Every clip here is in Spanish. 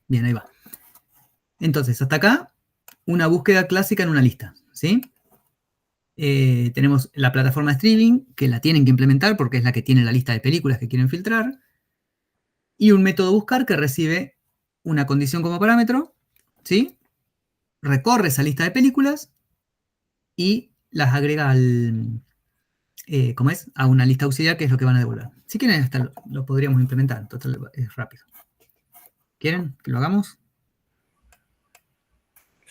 Bien, ahí va. Entonces, hasta acá, una búsqueda clásica en una lista, ¿sí? Tenemos la plataforma de streaming, que la tienen que implementar porque es la que tiene la lista de películas que quieren filtrar, y un método buscar que recibe una condición como parámetro, ¿sí? Recorre esa lista de películas y las agrega al, ¿cómo es? A una lista auxiliar, que es lo que van a devolver. Si quieren, hasta lo podríamos implementar, entonces es rápido. ¿Quieren que lo hagamos?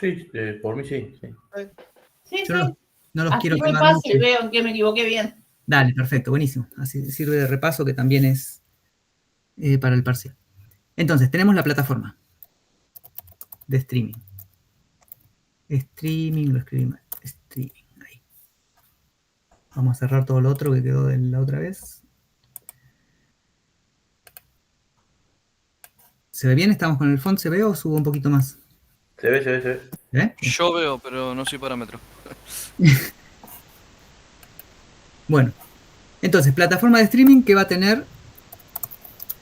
Sí, por mí sí. Sí, Yo sí. no los Así quiero quemar repaso mucho. y veo en qué me equivoqué bien. Dale, perfecto, buenísimo. Así sirve de repaso, que también es para el parcial. Entonces, tenemos la plataforma de streaming. Streaming, lo escribí mal. Streaming, ahí. Vamos a cerrar todo lo otro que quedó de la otra vez. ¿Se ve bien? ¿Estamos con el font? ¿Se ve o subo un poquito más? Se ve. Yo veo, pero no soy parámetro. Bueno, entonces, plataforma de streaming que va a tener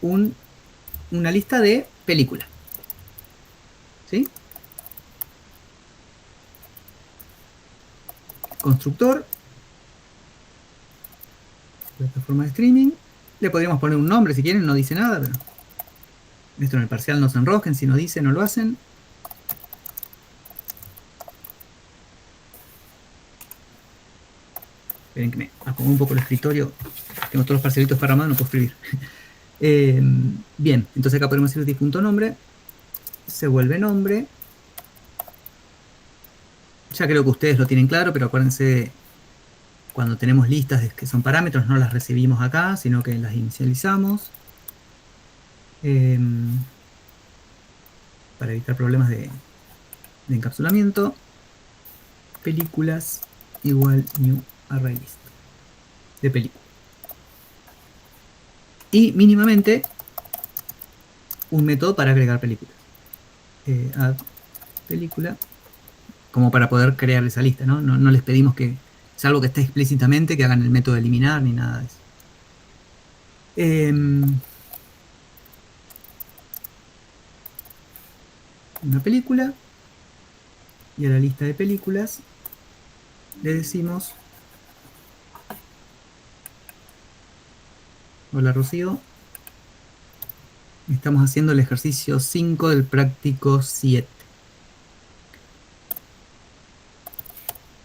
una lista de películas. ¿Sí? Constructor. Plataforma de streaming. Le podríamos poner un nombre si quieren, no dice nada, pero esto en el parcial no se enrosquen, si no dice, no lo hacen. Esperen que me acomodo un poco el escritorio. Tengo todos los parcialitos para armar, no puedo escribir. Bien, entonces acá podemos decir .nombre. Se vuelve nombre. Ya creo que ustedes lo tienen claro, pero acuérdense, cuando tenemos listas que son parámetros, no las recibimos acá, sino que las inicializamos. Para evitar problemas de encapsulamiento. Películas igual new array list de película. Y mínimamente un método para agregar películas. Add película, como para poder crear esa lista, ¿no? No les pedimos que, salvo que esté explícitamente, que hagan el método de eliminar ni nada de eso. Una película, y a la lista de películas le decimos: hola Rocío, estamos haciendo el ejercicio 5 del práctico 7.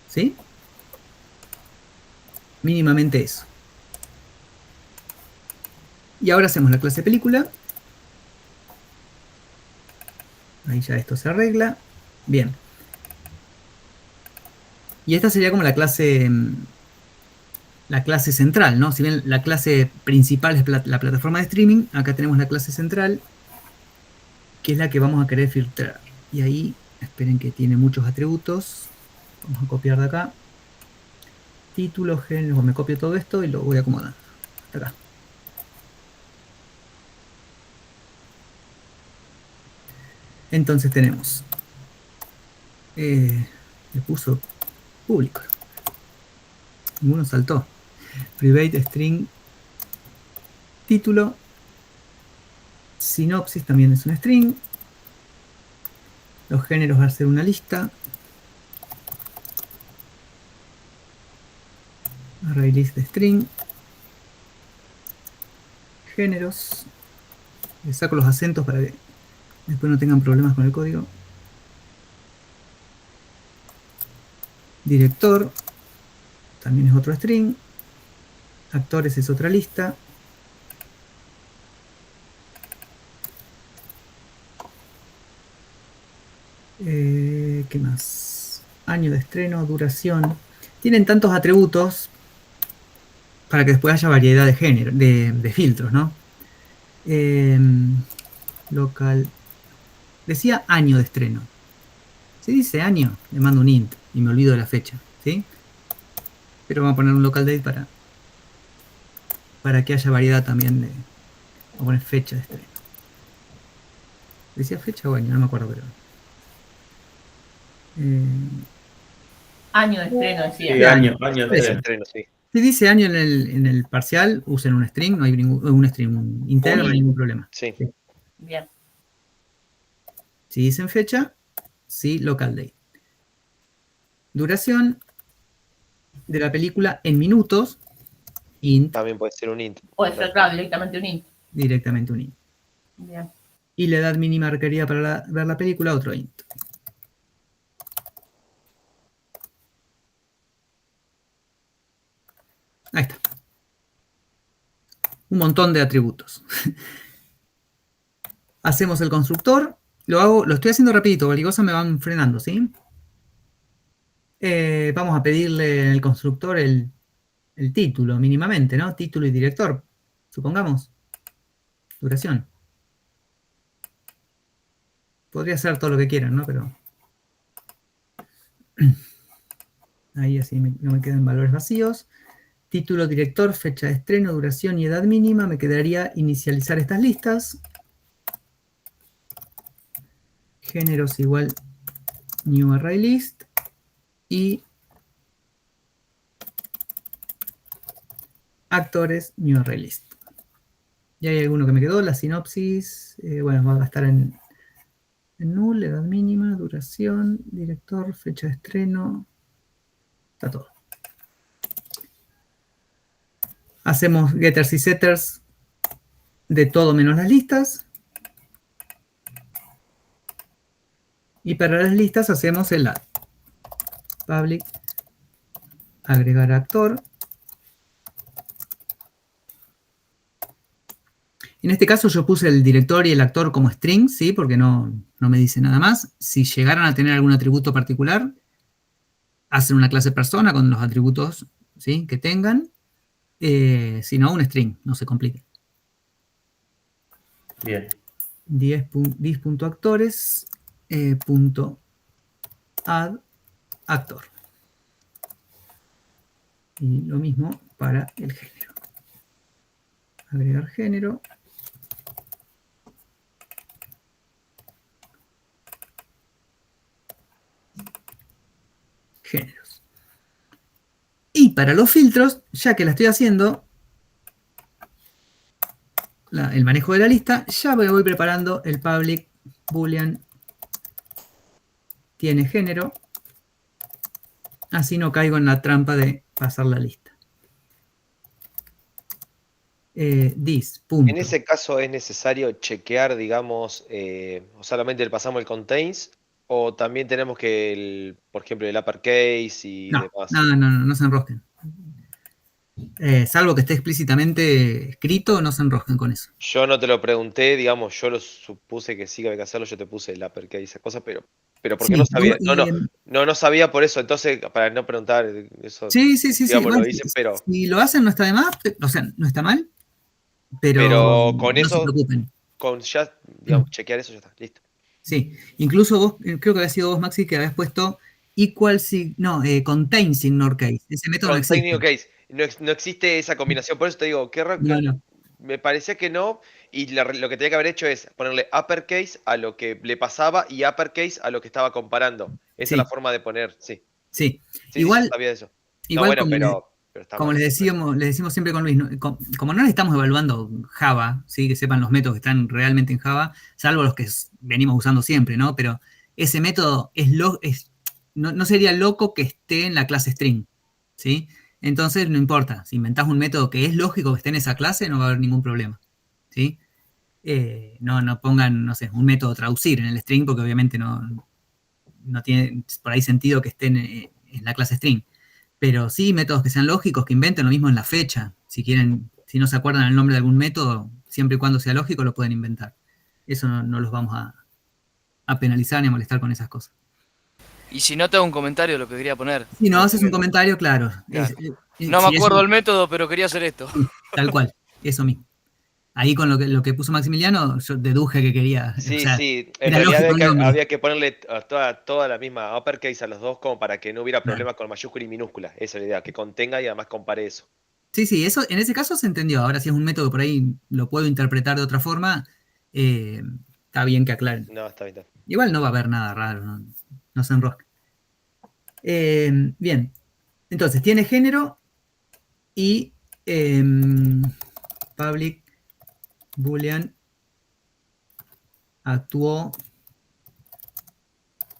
¿Sí? Mínimamente eso. Y ahora hacemos la clase película. Ahí ya esto se arregla. Bien. Y esta sería como la clase central, ¿no? Si bien la clase principal es la plataforma de streaming, acá tenemos la clase central, que es la que vamos a querer filtrar. Y ahí, esperen que tiene muchos atributos. Vamos a copiar de acá. Título, género, me copio todo esto y lo voy a acomodar. Hasta acá. Entonces tenemos, le puso público. Ninguno saltó. Private string título. Sinopsis también es un string. Los géneros va a ser una lista. Array list de string. Géneros. Le saco los acentos para que después no tengan problemas con el código. Director también es otro string. Actores es otra lista. ¿Qué más? Año de estreno, duración. Tienen tantos atributos para que después haya variedad de género, de filtros, ¿no? Local. Decía año de estreno. Si dice año, le mando un int y me olvido de la fecha, ¿sí? Pero vamos a poner un local date para que haya variedad también de. Vamos a poner fecha de estreno. ¿Decía fecha o año? No me acuerdo, pero. Año de estreno, decía. Sí, año de estreno, sí. Si dice año en el parcial, usen un string, no hay un string interno, no hay ningún problema. Sí. Bien. Si dicen fecha, sí, local date. Duración de la película en minutos, int, También puede ser un int. Puede ser, claro, directamente un int. directamente un int. Bien. Y la edad mínima requerida para ver la película, otro int. Ahí está. Un montón de atributos. Hacemos el constructor. Lo estoy haciendo rapidito, cualquier cosa me van frenando, ¿sí? Vamos a pedirle al constructor el título, mínimamente, ¿no? Título y director, supongamos. Duración. Podría ser todo lo que quieran, ¿no? Pero ahí así no me quedan valores vacíos. Título, director, fecha de estreno, duración y edad mínima. Me quedaría inicializar estas listas. Géneros igual new array list. Y actores new array list. Y hay alguno que me quedó, la sinopsis. Bueno, va a estar en null, edad mínima, duración, director, fecha de estreno. Está todo. Hacemos getters y setters de todo menos las listas. Y para las listas hacemos el add. Public, agregar actor. En este caso yo puse el director y el actor como string, ¿sí? Porque no me dice nada más. Si llegaran a tener algún atributo particular, hacen una clase persona con los atributos, ¿sí?, que tengan. Si no, un string, no se complique. Bien. 10.actores punto add actor. Y lo mismo para el género. Agregar género. Géneros. Y para los filtros, ya que la estoy haciendo, el manejo de la lista, ya voy preparando el public boolean tiene género. Así no caigo en la trampa de pasar la lista. This, punto. En ese caso es necesario chequear, digamos, o solamente le pasamos el contains, o también tenemos que, por ejemplo, el uppercase y demás. No se enrosquen. Salvo que esté explícitamente escrito, no se enrosquen con eso. Yo no te lo pregunté, digamos, yo lo supuse que sí que había que hacerlo, yo te puse el uppercase y esa cosa, pero porque Sí, no sabía. No sabía por eso, entonces, para no preguntar eso, sí. digamos, Bueno, lo dicen, pero si lo hacen no está de más, o sea, no está mal, pero con no se eso, preocupen. con ya, digamos, chequear eso ya está, listo. Sí, incluso vos, creo que había sido vos, Maxi, que habías puesto equal contains ignore case. Ese método no existe. Contain case. No existe esa combinación, por eso te digo, qué raro. No. Me parecía que no, y lo que tenía que haber hecho es ponerle uppercase a lo que le pasaba y uppercase a lo que estaba comparando. Esa es la forma de poner, sí. Sí. Sí, Igual, yo sabía eso. No, igual bueno, pero está como mal. les decimos siempre con Luis, como no le estamos evaluando Java, ¿sí?, que sepan los métodos que están realmente en Java, salvo los que venimos usando siempre, ¿no? Pero ese método no sería loco que esté en la clase string, ¿sí? Entonces no importa, si inventás un método que es lógico que esté en esa clase, no va a haber ningún problema, ¿sí? No pongan, no sé, un método traducir en el string, porque obviamente no tiene por ahí sentido que esté en la clase string. Pero sí, métodos que sean lógicos, que inventen lo mismo en la fecha. Si quieren, si no se acuerdan el nombre de algún método, siempre y cuando sea lógico, lo pueden inventar. Eso no los vamos a penalizar ni a molestar con esas cosas. Y si no te hago un comentario, lo que quería poner. Si no haces un comentario, claro. No me acuerdo el método, pero quería hacer esto. Tal cual, eso mismo. Ahí con lo que puso Maximiliano, yo deduje que quería. Sí, o sea, sí. En era realidad lógico había que ponerle toda la misma uppercase a los dos como para que no hubiera problemas con mayúscula y minúscula. Esa es la idea, que contenga y además compare eso. Sí, eso en ese caso se entendió. Ahora si es un método por ahí lo puedo interpretar de otra forma, está bien que aclaren. No, está bien. Igual no va a haber nada raro, no se enrosque. Bien, entonces tiene género y public boolean actuó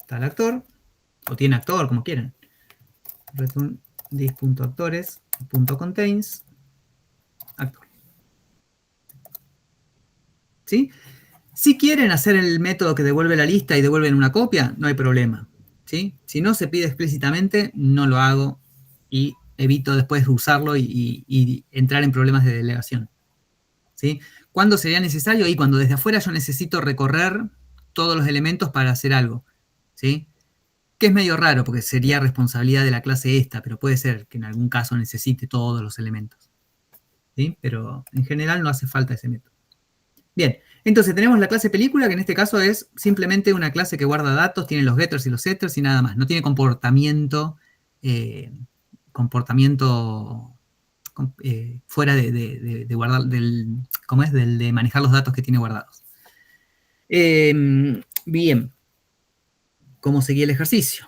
está el actor, o tiene actor, como quieran. Return this.actores.contains actor. ¿Sí? Si quieren hacer el método que devuelve la lista y devuelven una copia, no hay problema. ¿Sí? Si no se pide explícitamente, no lo hago y evito después usarlo y entrar en problemas de delegación. ¿Sí? ¿Cuándo sería necesario? Y cuando desde afuera yo necesito recorrer todos los elementos para hacer algo. ¿Sí? Que es medio raro porque sería responsabilidad de la clase esta, pero puede ser que en algún caso necesite todos los elementos. ¿Sí? Pero en general no hace falta ese método. Bien, entonces tenemos la clase película, que en este caso es simplemente una clase que guarda datos, tiene los getters y los setters y nada más. No tiene comportamiento, fuera de guardar, ¿cómo es? De manejar los datos que tiene guardados. Bien, ¿cómo seguía el ejercicio?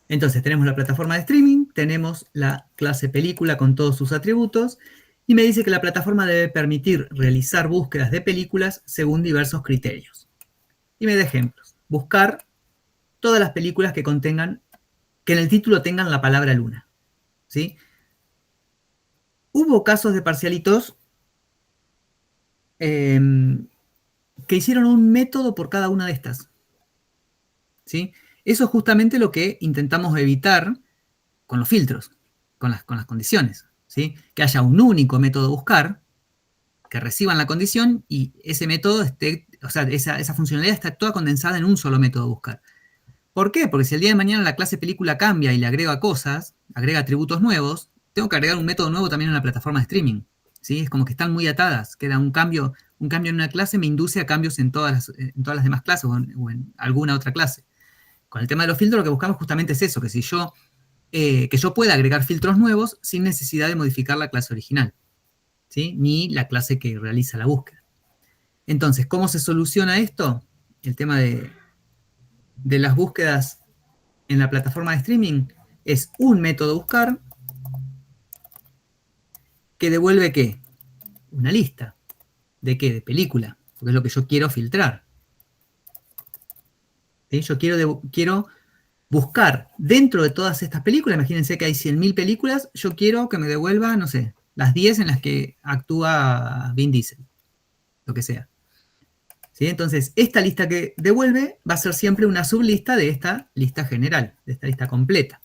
Entonces tenemos la plataforma de streaming, tenemos la clase película con todos sus atributos, y me dice que la plataforma debe permitir realizar búsquedas de películas según diversos criterios. Y me da ejemplos. Buscar todas las películas que contengan, que en el título tengan la palabra luna. ¿Sí? Hubo casos de parcialitos que hicieron un método por cada una de estas. ¿Sí? Eso es justamente lo que intentamos evitar con los filtros, con las condiciones. ¿Sí? Que haya un único método de buscar, que reciban la condición y ese método esa funcionalidad está toda condensada en un solo método de buscar. ¿Por qué? Porque si el día de mañana la clase película cambia y le agrega cosas, agrega atributos nuevos, tengo que agregar un método nuevo también en la plataforma de streaming. ¿Sí? Es como que están muy atadas. Queda un cambio en una clase me induce a cambios en todas las demás clases o en alguna otra clase. Con el tema de los filtros lo que buscamos justamente es eso, que yo pueda agregar filtros nuevos sin necesidad de modificar la clase original, ¿sí? Ni la clase que realiza la búsqueda. Entonces, ¿cómo se soluciona esto? El tema de las búsquedas en la plataforma de streaming es un método buscar que devuelve ¿qué? Una lista. ¿De qué? De película, porque es lo que yo quiero filtrar. ¿Sí? Yo quiero buscar dentro de todas estas películas, imagínense que hay 100.000 películas, yo quiero que me devuelva, no sé, las 10 en las que actúa Vin Diesel, lo que sea. ¿Sí? Entonces, esta lista que devuelve va a ser siempre una sublista de esta lista general, de esta lista completa.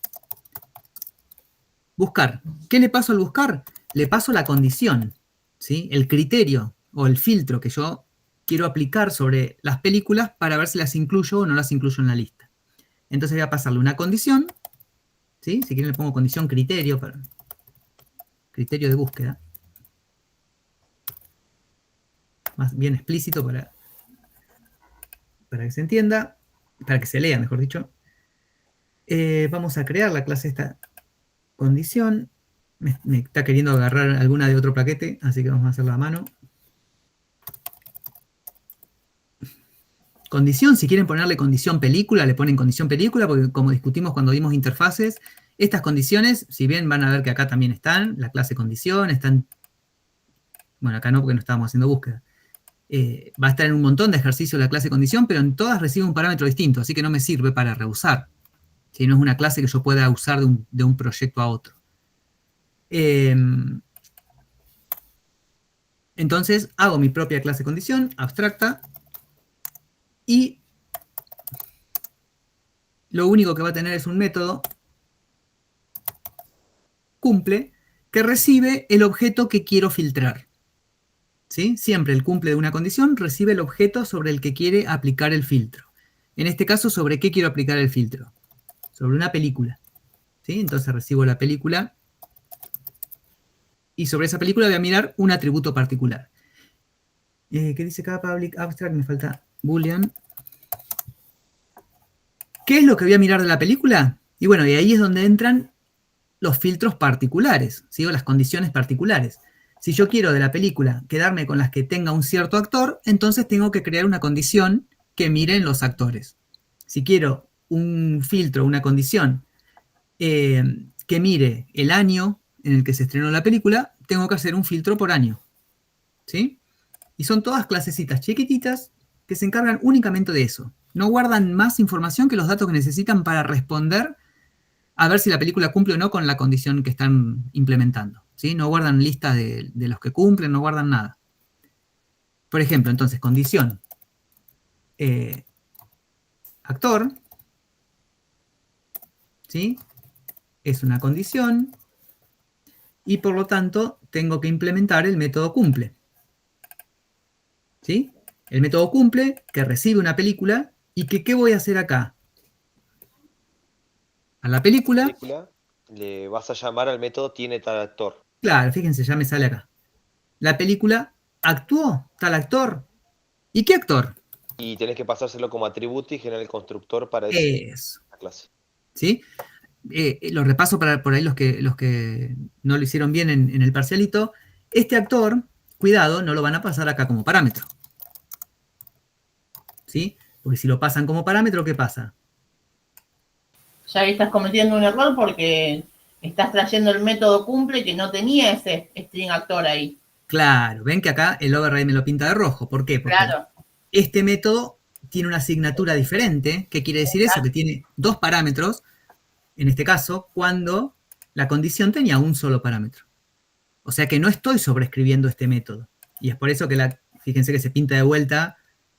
Buscar. ¿Qué le paso al buscar? Le paso la condición, ¿sí? El criterio o el filtro que yo quiero aplicar sobre las películas para ver si las incluyo o no las incluyo en la lista. Entonces voy a pasarle una condición, ¿sí? Si quieren le pongo condición criterio, criterio de búsqueda. Más bien explícito para que se entienda, para que se lea, mejor dicho. Vamos a crear la clase esta condición. Me está queriendo agarrar alguna de otro paquete, así que vamos a hacerla a mano. Condición, si quieren ponerle condición película, le ponen condición película, porque como discutimos cuando vimos interfaces, estas condiciones, si bien van a ver que acá también están, la clase condición, están, bueno, acá no porque no estábamos haciendo búsqueda. Va a estar en un montón de ejercicios la clase condición, pero en todas recibe un parámetro distinto, así que no me sirve para reusar. Si no es una clase que yo pueda usar de un proyecto a otro. Entonces hago mi propia clase condición abstracta y lo único que va a tener es un método cumple que recibe el objeto que quiero filtrar. ¿Sí? Siempre el cumple de una condición recibe el objeto sobre el que quiere aplicar el filtro. En este caso, ¿sobre qué quiero aplicar el filtro? Sobre una película. ¿Sí? Entonces recibo la película y sobre esa película voy a mirar un atributo particular. ¿Qué dice acá? Public abstract, me falta boolean. ¿Qué es lo que voy a mirar de la película? Y bueno, y ahí es donde entran los filtros particulares, ¿sí? O las condiciones particulares. Si yo quiero de la película quedarme con las que tenga un cierto actor, entonces tengo que crear una condición que miren los actores. Si quiero un filtro, una condición que mire el año en el que se estrenó la película, tengo que hacer un filtro por año. ¿Sí? Y son todas clasecitas chiquititas que se encargan únicamente de eso. No guardan más información que los datos que necesitan para responder a ver si la película cumple o no con la condición que están implementando, ¿sí? No guardan listas de los que cumplen, no guardan nada. Por ejemplo, entonces, condición. Actor, ¿sí? Es una condición y por lo tanto tengo que implementar el método cumple. ¿Sí? El método cumple que recibe una película y que ¿qué voy a hacer acá? A la película le vas a llamar al método tiene tal actor. Claro, fíjense, ya me sale acá. La película actuó tal actor. ¿Y qué actor? Y tenés que pasárselo como atributo y generar el constructor para Eso. esa clase. ¿Sí? Lo repaso para por ahí los que no lo hicieron bien en el parcialito. Este actor, cuidado, no lo van a pasar acá como parámetro. ¿Sí? Porque si lo pasan como parámetro, ¿qué pasa? Ya ahí estás cometiendo un error porque estás trayendo el método cumple que no tenía ese string actor ahí. Claro, ven que acá el override me lo pinta de rojo. ¿Por qué? Porque Claro. este método tiene una asignatura diferente. ¿Qué quiere decir eso? Que tiene dos parámetros, en este caso, cuando la condición tenía un solo parámetro. O sea que no estoy sobreescribiendo este método. Y es por eso que fíjense que se pinta de vuelta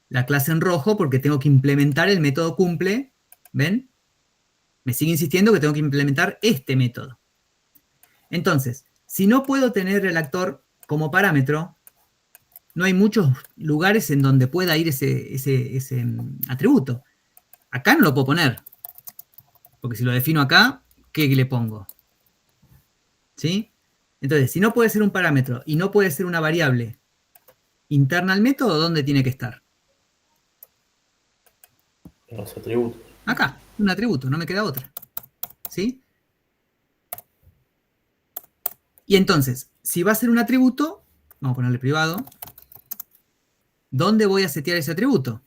la clase en rojo, porque tengo que implementar el método cumple. ¿Ven? Me sigue insistiendo que tengo que implementar este método. Entonces, si no puedo tener el actor como parámetro, no hay muchos lugares en donde pueda ir ese atributo. Acá no lo puedo poner. Porque si lo defino acá, ¿qué le pongo? ¿Sí? Entonces, si no puede ser un parámetro y no puede ser una variable interna al método, ¿dónde tiene que estar? En los atributos. Acá, un atributo, no me queda otra. ¿Sí? Y entonces, si va a ser un atributo, vamos a ponerle privado, ¿dónde voy a setear ese atributo?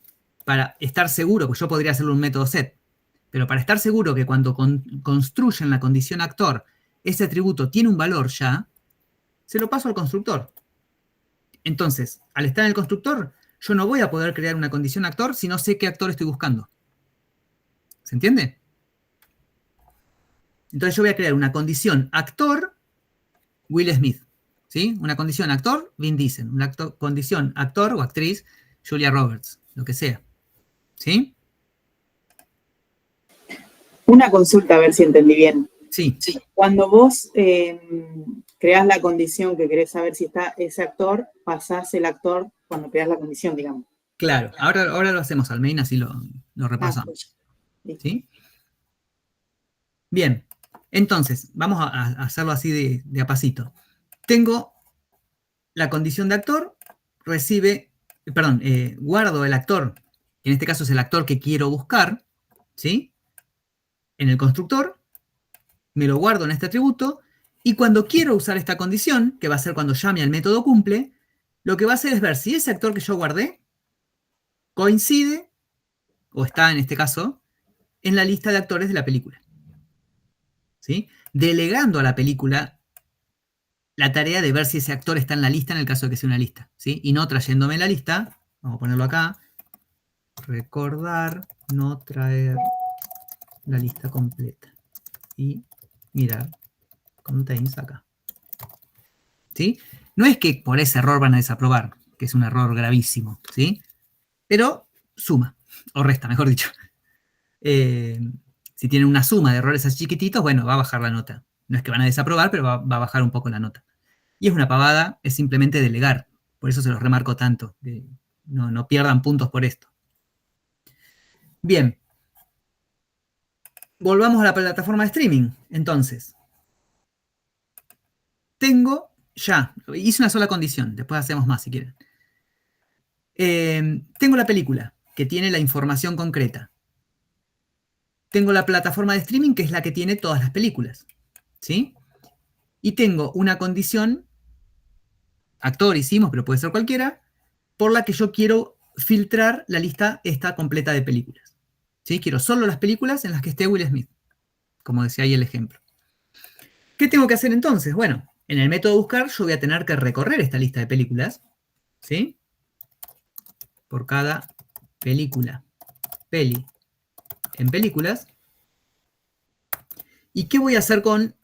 Para estar seguro, pues yo podría hacerlo un método set, pero para estar seguro que cuando construyen la condición actor, ese atributo tiene un valor ya, se lo paso al constructor. Entonces, al estar en el constructor, yo no voy a poder crear una condición actor si no sé qué actor estoy buscando. ¿Se entiende? Entonces yo voy a crear una condición actor Will Smith. ¿Sí? Una condición actor Vin Diesel. Una condición actor o actriz Julia Roberts. Lo que sea. ¿Sí? Una consulta, a ver si entendí bien. Sí. Cuando vos creás la condición que querés saber si está ese actor, pasás el actor cuando creás la condición, digamos. Claro. Ahora lo hacemos al main, así lo repasamos. ¿Sí? Bien. Entonces, vamos a hacerlo así de a pasito. Tengo la condición de actor, guardo el actor, que en este caso es el actor que quiero buscar, ¿sí? En el constructor, me lo guardo en este atributo, y cuando quiero usar esta condición, que va a ser cuando llame al método cumple, lo que va a hacer es ver si ese actor que yo guardé coincide, o está en este caso, en la lista de actores de la película. ¿Sí? Delegando a la película la tarea de ver si ese actor está en la lista en el caso de que sea una lista, ¿sí? Y no trayéndome la lista, vamos a ponerlo acá, recordar, no traer la lista completa. Y mirar contains acá. ¿Sí? No es que por ese error van a desaprobar, que es un error gravísimo, ¿sí? Pero suma, o resta, mejor dicho. Si tienen una suma de errores así chiquititos, bueno, va a bajar la nota. No es que van a desaprobar, pero va a bajar un poco la nota. Y es una pavada, es simplemente delegar. Por eso se los remarco tanto. No pierdan puntos por esto. Bien. Volvamos a la plataforma de streaming. Entonces, hice una sola condición. Después hacemos más si quieren. Tengo la película, que tiene la información concreta. Tengo la plataforma de streaming, que es la que tiene todas las películas. ¿Sí? Y tengo una condición, actor hicimos, pero puede ser cualquiera, por la que yo quiero filtrar la lista esta completa de películas. ¿Sí? Quiero solo las películas en las que esté Will Smith, como decía ahí el ejemplo. ¿Qué tengo que hacer entonces? Bueno, en el método buscar yo voy a tener que recorrer esta lista de películas, ¿sí? Por cada película peli en películas. ¿Y qué voy a hacer con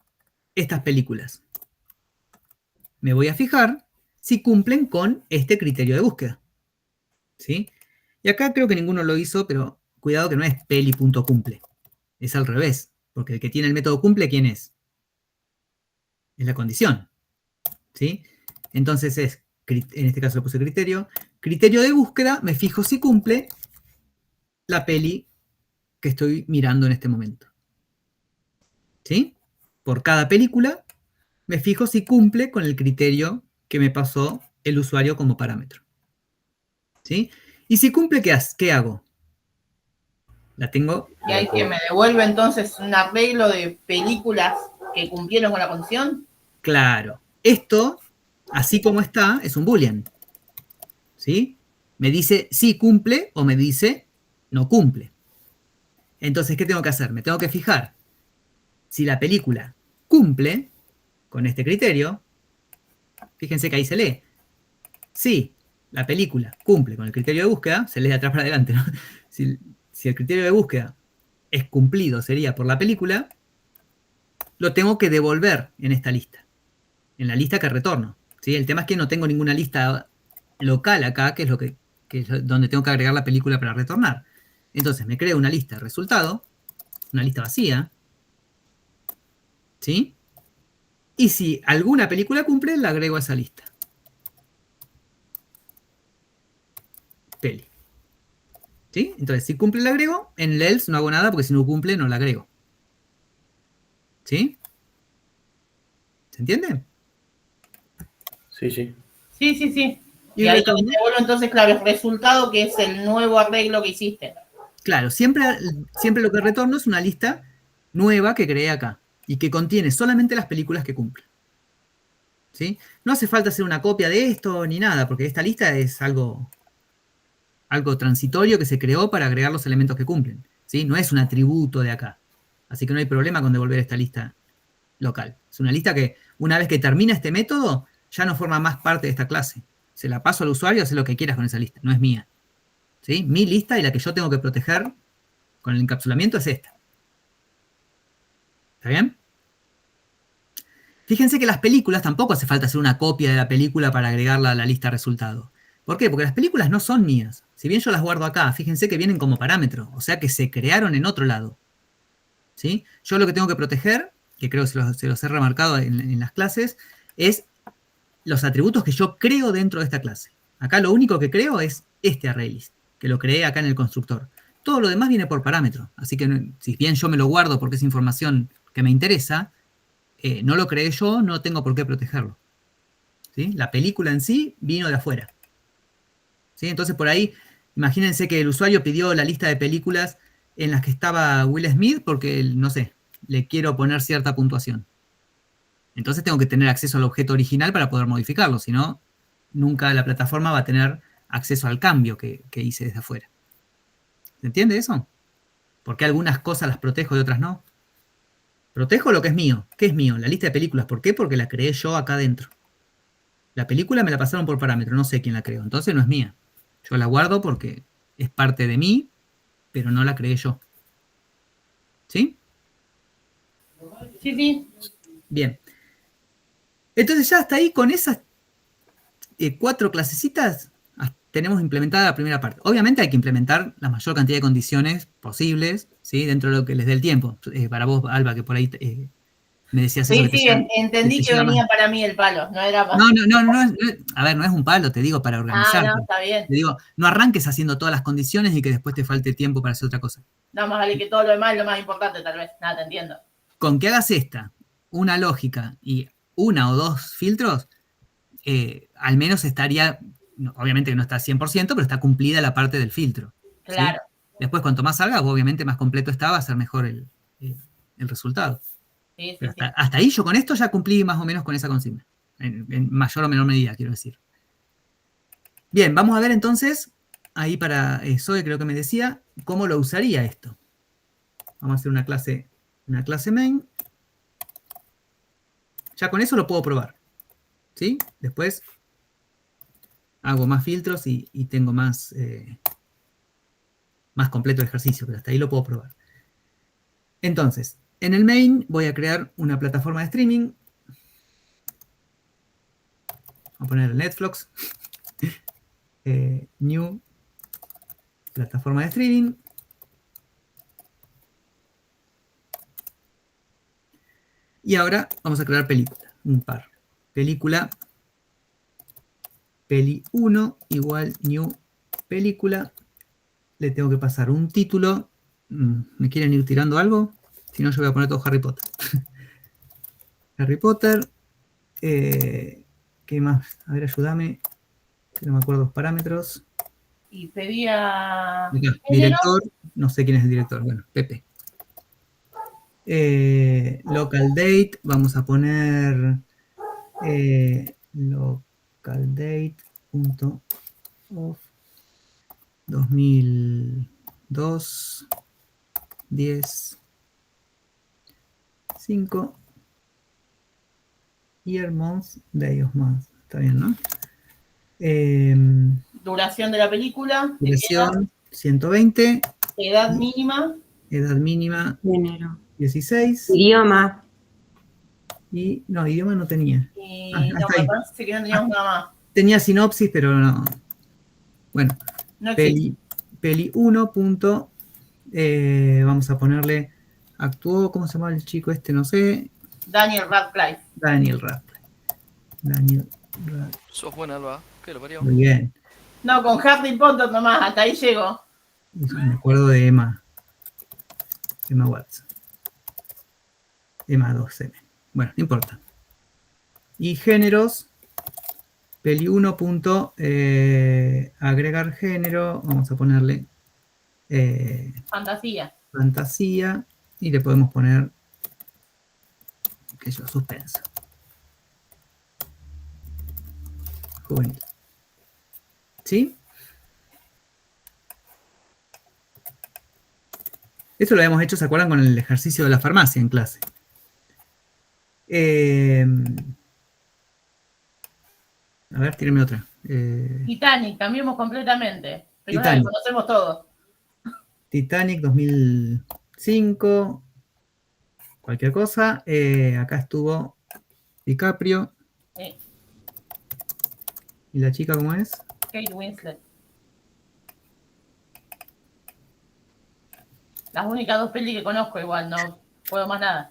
estas películas? Me voy a fijar si cumplen con este criterio de búsqueda. ¿Sí? Y acá creo que ninguno lo hizo, pero cuidado que no es peli.cumple. Es al revés, porque el que tiene el método cumple, ¿quién es? Es la condición. ¿Sí? Entonces en este caso le puse criterio. Criterio de búsqueda, me fijo si cumple la peli que estoy mirando en este momento. ¿Sí? Por cada película, me fijo si cumple con el criterio que me pasó el usuario como parámetro. ¿Sí? Y si cumple, ¿qué hago? La tengo... ¿Y hay que me devuelve entonces un arreglo de películas que cumplieron con la condición? Claro. Esto, así como está, es un boolean. ¿Sí? Me dice sí cumple o me dice no cumple. Entonces, ¿qué tengo que hacer? Me tengo que fijar si la película cumple con este criterio. Fíjense que ahí se lee. Si la película cumple con el criterio de búsqueda, se lee de atrás para adelante, ¿no? Si el criterio de búsqueda es cumplido, sería por la película, lo tengo que devolver en esta lista, en la lista que retorno. ¿Sí? El tema es que no tengo ninguna lista local acá, que es donde tengo que agregar la película para retornar. Entonces me creo una lista de resultado, una lista vacía, ¿sí? Y si alguna película cumple, la agrego a esa lista. Peli. ¿Sí? Entonces, si cumple, la agrego. En el else no hago nada porque si no cumple, no la agrego. ¿Sí? ¿Se entiende? Sí, sí. Sí, sí, sí. Y ahí te devuelvo entonces, claro, el resultado que es el nuevo arreglo que hiciste. Claro, siempre lo que retorno es una lista nueva que creé acá y que contiene solamente las películas que cumplen. ¿Sí? No hace falta hacer una copia de esto ni nada, porque esta lista es algo transitorio que se creó para agregar los elementos que cumplen. ¿Sí? No es un atributo de acá. Así que no hay problema con devolver esta lista local. Es una lista que, una vez que termina este método, ya no forma más parte de esta clase. Se la paso al usuario, hace lo que quieras con esa lista, no es mía. ¿Sí? Mi lista y la que yo tengo que proteger con el encapsulamiento es esta. ¿Está bien? Fíjense que las películas tampoco hace falta hacer una copia de la película para agregarla a la lista de resultados. ¿Por qué? Porque las películas no son mías. Si bien yo las guardo acá, fíjense que vienen como parámetro, o sea que se crearon en otro lado. ¿Sí? Yo lo que tengo que proteger, que creo que se los he remarcado en las clases, es los atributos que yo creo dentro de esta clase. Acá lo único que creo es este ArrayList, que lo creé acá en el constructor. Todo lo demás viene por parámetro, así que si bien yo me lo guardo porque es información que me interesa, no lo creé yo, no tengo por qué protegerlo. ¿Sí? La película en sí vino de afuera. ¿Sí? Entonces por ahí, imagínense que el usuario pidió la lista de películas en las que estaba Will Smith porque, no sé, le quiero poner cierta puntuación. Entonces tengo que tener acceso al objeto original para poder modificarlo, si no, nunca la plataforma va a tener acceso al cambio que hice desde afuera. ¿Se entiende eso? ¿Por qué algunas cosas las protejo y otras no? Protejo lo que es mío. ¿Qué es mío? La lista de películas. ¿Por qué? Porque la creé yo acá adentro. La película me la pasaron por parámetro, no sé quién la creó, entonces no es mía. Yo la guardo porque es parte de mí, pero no la creé yo. ¿Sí? Sí, sí. Bien. Entonces ya hasta ahí, con esas 4 clasecitas, tenemos implementada la primera parte. Obviamente hay que implementar la mayor cantidad de condiciones posibles, ¿sí? Dentro de lo que les dé el tiempo. Para vos, Alba, que por ahí me decías eso. Sí, entendí que venía más para mí el palo, no era para... No, a ver, no es un palo, te digo, para organizarte. No, está bien. Te digo, no arranques haciendo todas las condiciones y que después te falte tiempo para hacer otra cosa. No, más vale que todo lo demás es lo más importante, tal vez. Nada, te entiendo. Con que hagas una lógica y 1 o 2 filtros, al menos estaría, obviamente que no está 100%, pero está cumplida la parte del filtro. Claro. ¿Sí? Después, cuanto más salga, obviamente más completo está, va a ser mejor el resultado. Sí, hasta ahí yo con esto ya cumplí más o menos con esa consigna. En mayor o menor medida, quiero decir. Bien, vamos a ver entonces, ahí para Zoe creo que me decía, cómo lo usaría esto. Vamos a hacer una clase main. Ya con eso lo puedo probar. ¿Sí? Después hago más filtros y tengo más más completo el ejercicio, pero hasta ahí lo puedo probar. Entonces, en el main voy a crear una plataforma de streaming. Voy a poner Netflix. New plataforma de streaming. Y ahora vamos a crear película, un par. Película, peli 1 igual new película. Le tengo que pasar un título. ¿Me quieren ir tirando algo? Si no, yo voy a poner todo Harry Potter. Harry Potter. ¿Qué más? A ver, ayúdame. Que no me acuerdo los parámetros. Y pedía... Director. No sé quién es el director. Bueno, Pepe. Local date. Vamos a poner localdate.of 2002 10 5 year, month, day of month. Está bien, ¿no? Duración de la película. Duración 120. Edad mínima. Edad mínima Género. 16. Idioma. Y no, idioma no tenía. Y Ah, no, hasta me ahí. parece que no teníamos nada más. Tenía sinopsis, pero no. Bueno, No existe. peli 1. Vamos a ponerle. Actuó, ¿cómo se llama el chico este? No sé. Daniel Radcliffe. Daniel Radcliffe. Sos buena, Alba. ¿Qué lo parió? Muy bien. No, con Harry Potter nomás, hasta ahí llegó. Me acuerdo de Emma. Emma Watson. Emma 2M. Bueno, no importa. Y géneros. Peli 1. Agregar género. Vamos a ponerle Fantasía. fantasía. Y le podemos poner, qué sé yo, suspenso. Juvenil. ¿Sí? Eso lo habíamos hecho, ¿se acuerdan? Con el ejercicio de la farmacia en clase. A ver, tírenme otra. Titanic, cambiamos completamente. Pero Titanic. la conocemos todos. Titanic 2005. Cualquier cosa. Acá estuvo DiCaprio. Sí. ¿Y la chica cómo es? Kate Winslet. Las únicas dos pelis que conozco igual, no puedo más nada.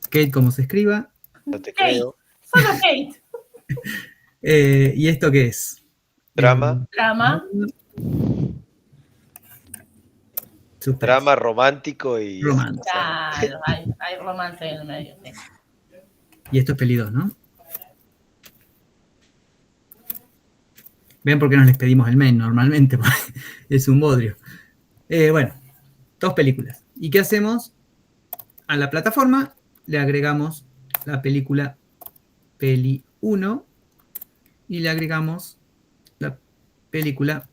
Kate, como se escriba. No te Kate. creo. Solo Kate. ¿Y esto qué es? Drama. Drama. Suspense. Drama romántico y. Romance. Claro, hay romance en el medio. Sí. Y esto es peli 2, ¿no? Ven por qué nos les pedimos el main normalmente. Es un bodrio. Bueno, 2 películas. ¿Y qué hacemos? A la plataforma le agregamos la película peli 1 y le agregamos la película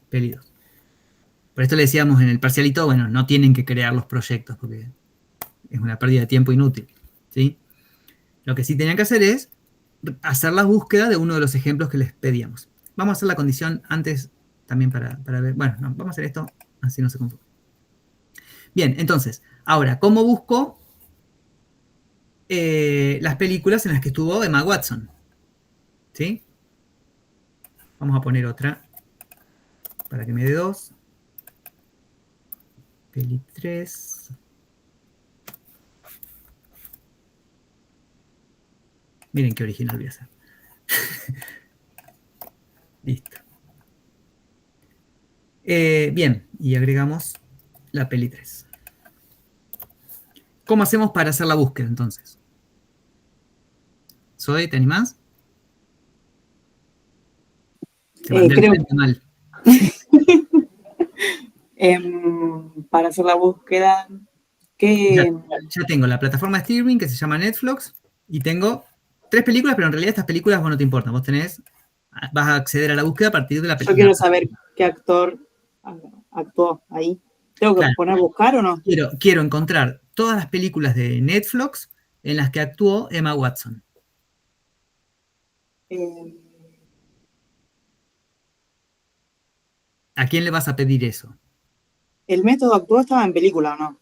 peli 2. Por esto le decíamos en el parcialito, bueno, no tienen que crear los proyectos porque es una pérdida de tiempo inútil, ¿sí? Lo que sí tenían que hacer es hacer la búsqueda de uno de los ejemplos que les pedíamos. Vamos a hacer la condición antes también para ver. Bueno, no, vamos a hacer esto, así no se confunde. Bien, entonces, ahora, ¿cómo busco las películas en las que estuvo Emma Watson? ¿Sí? Vamos a poner otra para que me dé 2. Peli 3. Miren qué original voy a hacer. Listo. Bien, y agregamos la peli 3. ¿Cómo hacemos para hacer la búsqueda entonces? Zoe, ¿te animás? Te mandé el Creo- frente mal. Para hacer la búsqueda, ¿qué? Ya tengo la plataforma de streaming que se llama Netflix y tengo 3 películas, pero en realidad estas películas vos no te importan. Vos vas a acceder a la búsqueda a partir de la Yo película. quiero saber qué actor actuó ahí. ¿Tengo que Claro. poner a buscar o no? Quiero encontrar todas las películas de Netflix en las que actuó Emma Watson. Eh, ¿A quién le vas a pedir eso? ¿El método actuó estaba en película o no?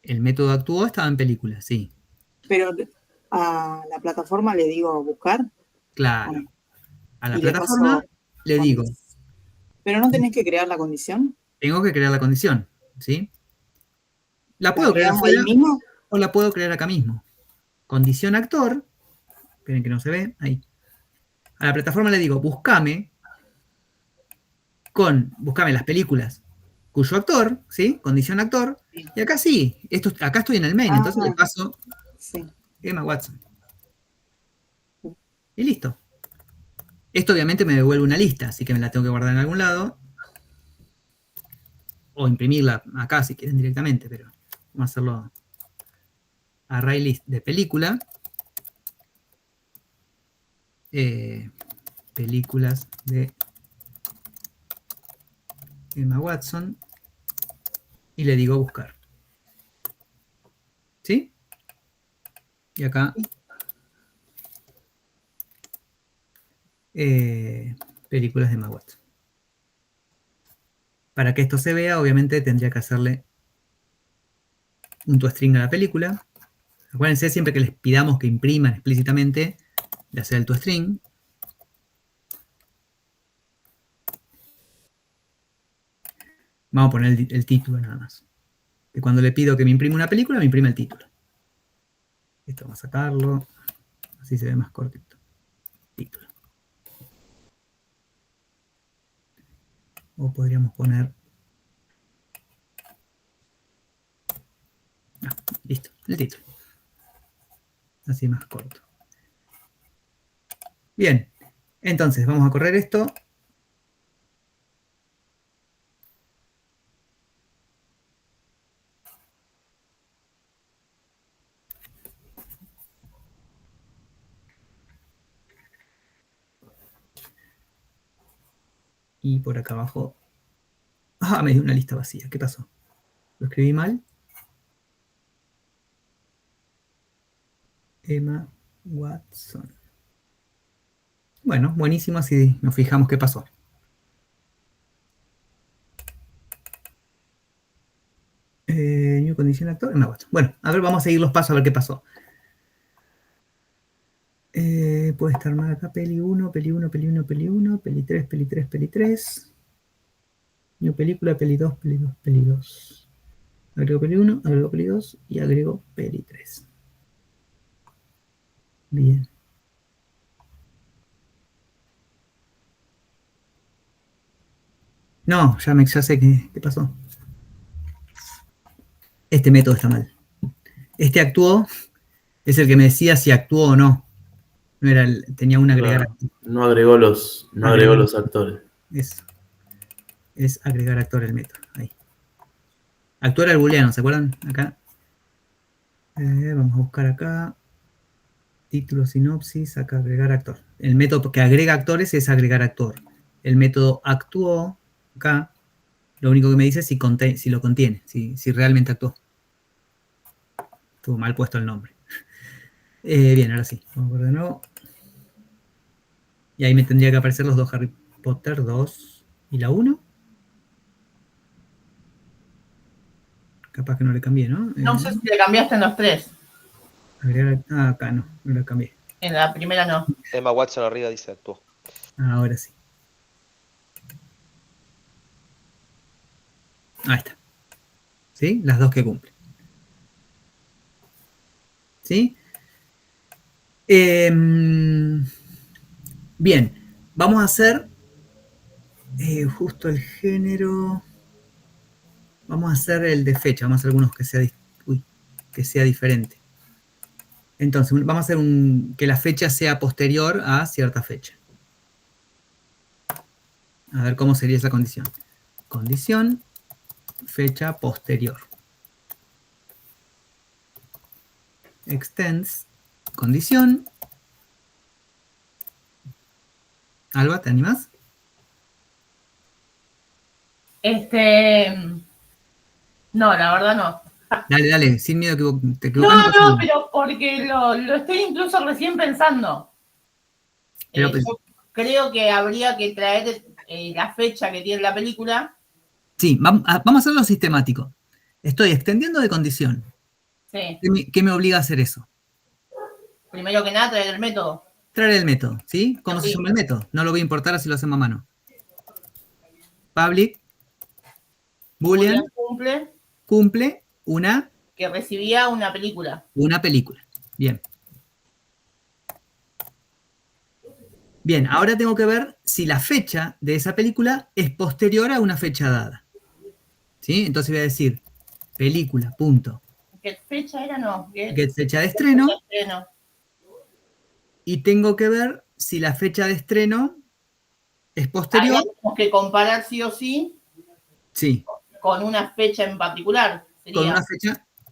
El método actuó estaba en película, sí. Pero a la plataforma le digo buscar. Claro. A la Y le plataforma paso le digo, Pero no tenés que crear la condición. tengo que crear la condición, ¿sí? La ¿La puedo crear agregamos ahí afuera mismo? o la puedo crear acá mismo. Condición actor, esperen que no se ve, ahí. A la plataforma le digo, buscame las películas cuyo actor, ¿sí? Condición actor, Sí. y acá sí, acá estoy en el main, entonces le paso Sí. Emma Watson. Y listo. Esto obviamente me devuelve una lista, así que me la tengo que guardar en algún lado. O imprimirla acá si quieren directamente, pero vamos a hacerlo array list de película. Películas de Emma Watson. Y le digo buscar. ¿Sí? Y acá películas de Emma Watson. Para que esto se vea, obviamente tendría que hacerle un toString a la película. Acuérdense siempre que les pidamos que impriman explícitamente de hacer el toString. Vamos a poner el título nada más. Que cuando le pido que me imprima una película, me imprime el título. Esto vamos a sacarlo. Así se ve más cortito. Título. O podríamos poner... listo, el título. Así más corto. Bien, entonces vamos a correr esto. Y por acá abajo... ah, me dio una lista vacía. ¿Qué pasó? ¿Lo escribí mal? Emma Watson. Bueno, buenísimo, así nos fijamos qué pasó. New condición actor, Emma Watson. Bueno, a ver, vamos a seguir los pasos a ver qué pasó. Puede estar mal acá, peli 1, peli 1, peli 1, peli 1, peli 3, peli 3, peli 3. New película, peli 2, peli 2, peli 2. Agrego peli 1, agrego peli 2 y agrego peli 3. Bien. No, ya sé qué pasó. Este método está mal. Este actuó, es el que me decía si actuó o no. No era tenía un agregar. No agregó los actores. Eso. Es agregar actor el método. Ahí. Actuar al booleano, ¿se acuerdan? Acá. Vamos a buscar acá. Título, sinopsis, acá agregar actor. El método que agrega actores es agregar actor. El método actuó, acá, lo único que me dice es si lo contiene, si realmente actuó. Estuvo mal puesto el nombre. Bien, ahora sí. Vamos a ver de nuevo. Y ahí me tendría que aparecer los dos Harry Potter 2 y la 1. Capaz que no le cambié, ¿no? No sé si le cambiaste en los tres. Agregar, acá no le cambié. En la primera no. Emma Watson arriba dice actuó. Ahora sí. Ahí está. ¿Sí? Las dos que cumplen. ¿Sí? Bien. Vamos a hacer justo el género. Vamos a hacer el de fecha. Vamos a hacer algunos que sea diferente. Entonces, vamos a hacer que la fecha sea posterior a cierta fecha. A ver cómo sería esa condición. Condición, fecha posterior. Extends, condición. Alba, ¿te animás? No, la verdad no. Dale, sin miedo te No, equivocas. no, pero porque lo estoy incluso recién pensando. Pero, Yo creo que habría que traer la fecha que tiene la película. Sí, vamos a hacerlo sistemático. Estoy extendiendo de condición. Sí. ¿Qué me obliga a hacer eso? Primero que nada, traer el método. Traer el método, ¿sí? ¿Cómo se llama el método? No lo voy a importar si lo hacemos a mano. Public Boolean cumple una... Que recibía una película. Una película. Bien. Bien, ahora tengo que ver si la fecha de esa película es posterior a una fecha dada. ¿Sí? Entonces voy a decir película, punto. ¿Qué fecha era? No. Get fecha de estreno. Y tengo que ver si la fecha de estreno es posterior. Ahí tenemos que comparar sí o sí. Sí. Con una fecha en particular. Sería. Con una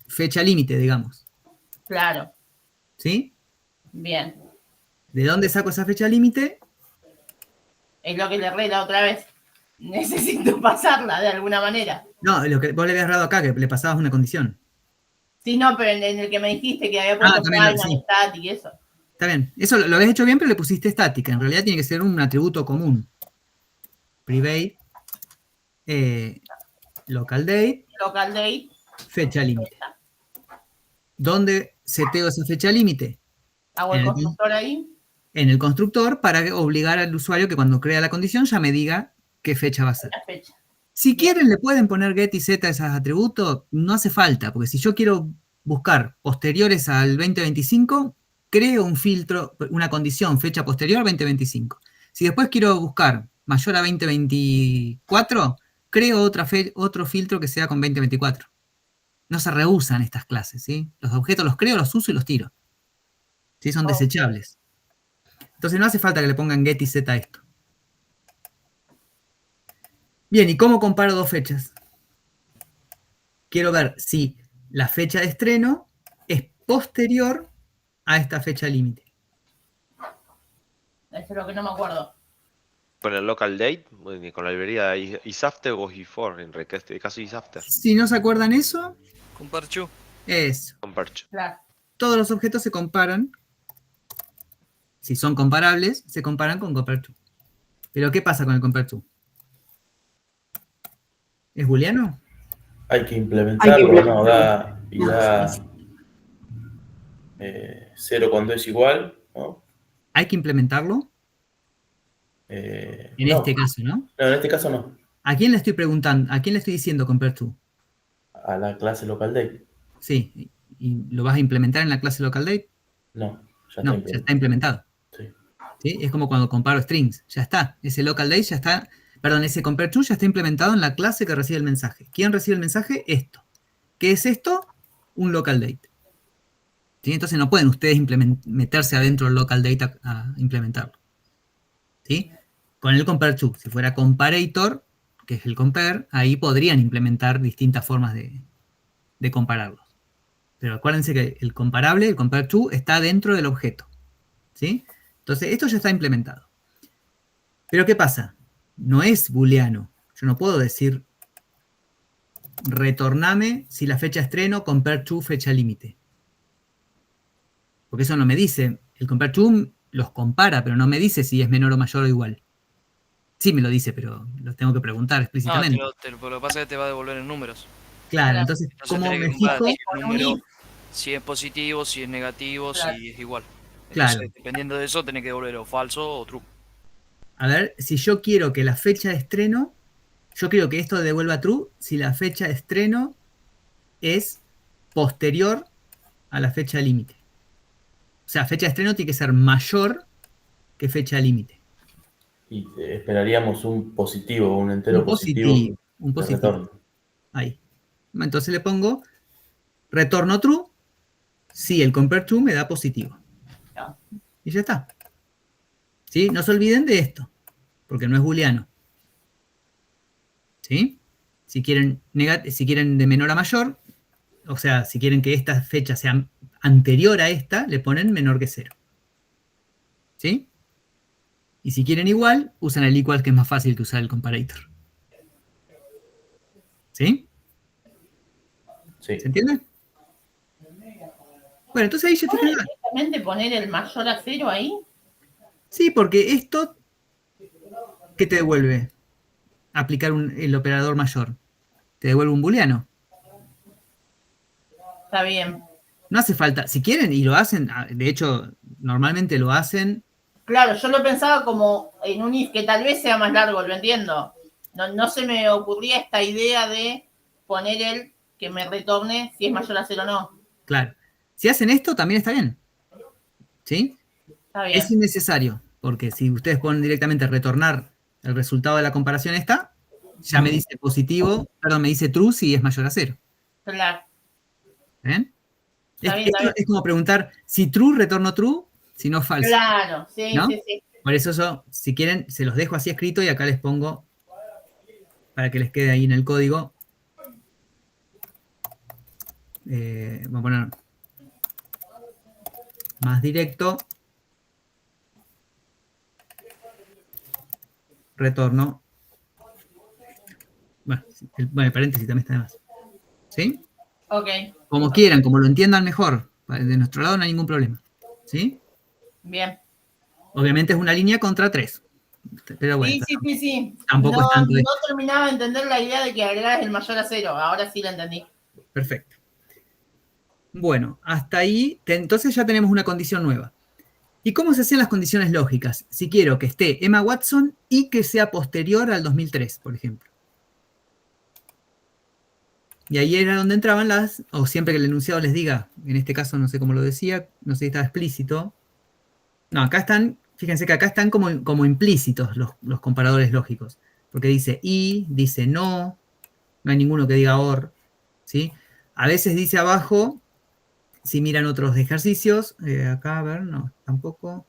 fecha límite, digamos. Claro. ¿Sí? Bien. ¿De dónde saco esa fecha límite? Es lo que le erré la otra vez. Necesito pasarla de alguna manera. No, lo que vos le habías dado acá, que le pasabas una condición. Sí, no, pero en el que me dijiste que había puesto final, sí. static y eso. Está bien. Eso lo habías hecho bien, pero le pusiste estática. En realidad tiene que ser un atributo común. Private, local date, fecha límite. ¿Dónde seteo esa fecha límite? ¿Hago el constructor ahí? En el constructor, para obligar al usuario que cuando crea la condición ya me diga qué fecha va a ser. La fecha. Si quieren, le pueden poner get y set a esos atributos, no hace falta, porque si yo quiero buscar posteriores al 2025, creo un filtro, una condición, fecha posterior 2025. Si después quiero buscar mayor a 2024, creo otro filtro que sea con 2024. No se reusan estas clases, ¿sí? Los objetos los creo, los uso y los tiro. ¿Sí? Son desechables. Entonces no hace falta que le pongan get y set a esto. Bien, ¿y cómo comparo dos fechas? Quiero ver si la fecha de estreno es posterior a esta fecha límite. Eso es lo que no me acuerdo. Con el local date, con la librería isAfter o before, en este caso isAfter. Si no se acuerdan eso, compare to. Eso. Compare to. Claro. Todos los objetos se comparan. Si son comparables, se comparan con compare to. Pero ¿qué pasa con el compare to? ¿Es booleano? Hay que implementarlo, ¿no? Da 0 cuando es igual, ¿no? ¿Hay que implementarlo? En este caso, ¿no? No, en este caso no. ¿A quién le estoy preguntando? ¿A quién le estoy diciendo compare to? A la clase local date. Sí. ¿Y lo vas a implementar en la clase local date? No, ya está implementado. Sí. ¿Sí? Es como cuando comparo strings. Ya está. Ese local date ya está. Perdón, ese compare to ya está implementado en la clase que recibe el mensaje. ¿Quién recibe el mensaje? Esto. ¿Qué es esto? Un local date. ¿Sí? Entonces no pueden ustedes meterse adentro del local date a implementarlo. ¿Sí? Con el compare to, si fuera comparator, que es el compare, ahí podrían implementar distintas formas de compararlos. Pero acuérdense que el comparable, el compare to, está dentro del objeto. ¿Sí? Entonces esto ya está implementado. Pero ¿qué pasa? No es booleano. Yo no puedo decir retorname si la fecha estreno compare to fecha límite. Porque eso no me dice. El compare to los compara, pero no me dice si es menor o mayor o igual. Sí me lo dice, pero lo tengo que preguntar explícitamente. Lo que pasa es que te va a devolver en números. Claro, entonces ¿cómo me fijo? Si es positivo, si es negativo, si es igual. Claro. Entonces, dependiendo de eso, tenés que devolver o falso o true. A ver, si yo quiero que la fecha de estreno, yo quiero que esto devuelva true si la fecha de estreno es posterior a la fecha límite. O sea, fecha de estreno tiene que ser mayor que fecha límite. Y esperaríamos un positivo, un entero positivo. Un positivo. Ahí. Entonces le pongo retorno true si el compare to me da positivo. Y ya está. ¿Sí? No se olviden de esto, porque no es booleano. ¿Sí? Si quieren de menor a mayor, o sea, si quieren que esta fecha sea anterior a esta, le ponen menor que 0. ¿Sí? Y si quieren igual, usan el equal, que es más fácil que usar el comparator. ¿Sí? Sí. ¿Se entiende? Bueno, entonces ahí ya está. ¿Puedes directamente poner el mayor a 0 ahí? Sí, porque esto ¿qué te devuelve aplicar el operador mayor? Te devuelve un booleano. Está bien. No hace falta, si quieren y lo hacen, de hecho, normalmente lo hacen. Claro, yo lo pensaba como en un if, que tal vez sea más largo, lo entiendo. No se me ocurría esta idea de poner el que me retorne si es mayor a 0 o no. Claro. Si hacen esto, también está bien. ¿Sí? Está bien. Es innecesario, porque si ustedes ponen directamente retornar el resultado de la comparación esta, ya me dice positivo, perdón, me dice true si es mayor a 0. Claro. ¿Ven? Está bien, está bien. Es como preguntar si true, retorno true, si no falso. Claro, sí, ¿no? sí, sí. Por eso yo, si quieren, se los dejo así escrito y acá les pongo, para que les quede ahí en el código. Vamos a poner más directo. Retorno. Bueno, el paréntesis también está de más. ¿Sí? Ok. Como quieran, como lo entiendan mejor. De nuestro lado no hay ningún problema. ¿Sí? Bien. Obviamente es una línea contra 3. Pero bueno, Sí. tampoco es tanto. No terminaba de entender la idea de que agregaras el mayor a 0. Ahora sí la entendí. Perfecto. Bueno, hasta ahí, entonces ya tenemos una condición nueva. ¿Y cómo se hacían las condiciones lógicas? Si quiero que esté Emma Watson y que sea posterior al 2003, por ejemplo. Y ahí era donde entraban o siempre que el enunciado les diga, en este caso no sé cómo lo decía, no sé si estaba explícito. No, acá están, fíjense que acá están como implícitos los comparadores lógicos. Porque dice y, dice no hay ninguno que diga or, ¿sí? A veces dice abajo, si miran otros ejercicios, acá, a ver, no, tampoco.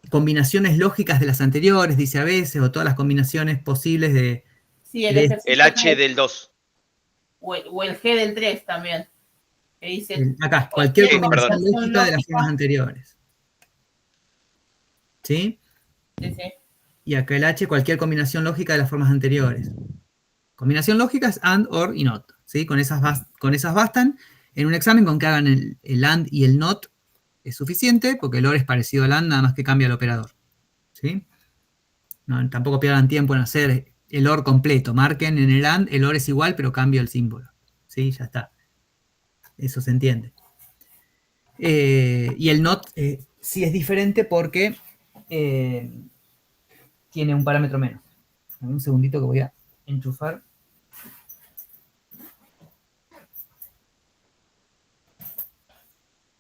Combinaciones lógicas de las anteriores, dice a veces, o todas las combinaciones posibles de... Sí, el de ejercicio. El H del 2. O el G del 3 también. Que dice acá, cualquier Sí, combinación perdón. lógica de las formas anteriores. ¿Sí? Sí, sí. Y acá el H, cualquier combinación lógica de las formas anteriores. Combinación lógica es and, or y not. ¿Sí? Con esas bastan. En un examen con que hagan el and y el not es suficiente, porque el or es parecido al and, nada más que cambia el operador. ¿Sí? No, tampoco pierdan tiempo en hacer el OR completo. Marquen en el AND, el OR es igual, pero cambio el símbolo. ¿Sí? Ya está. Eso se entiende. Y el NOT sí es diferente porque tiene un parámetro menos. Un segundito que voy a enchufar.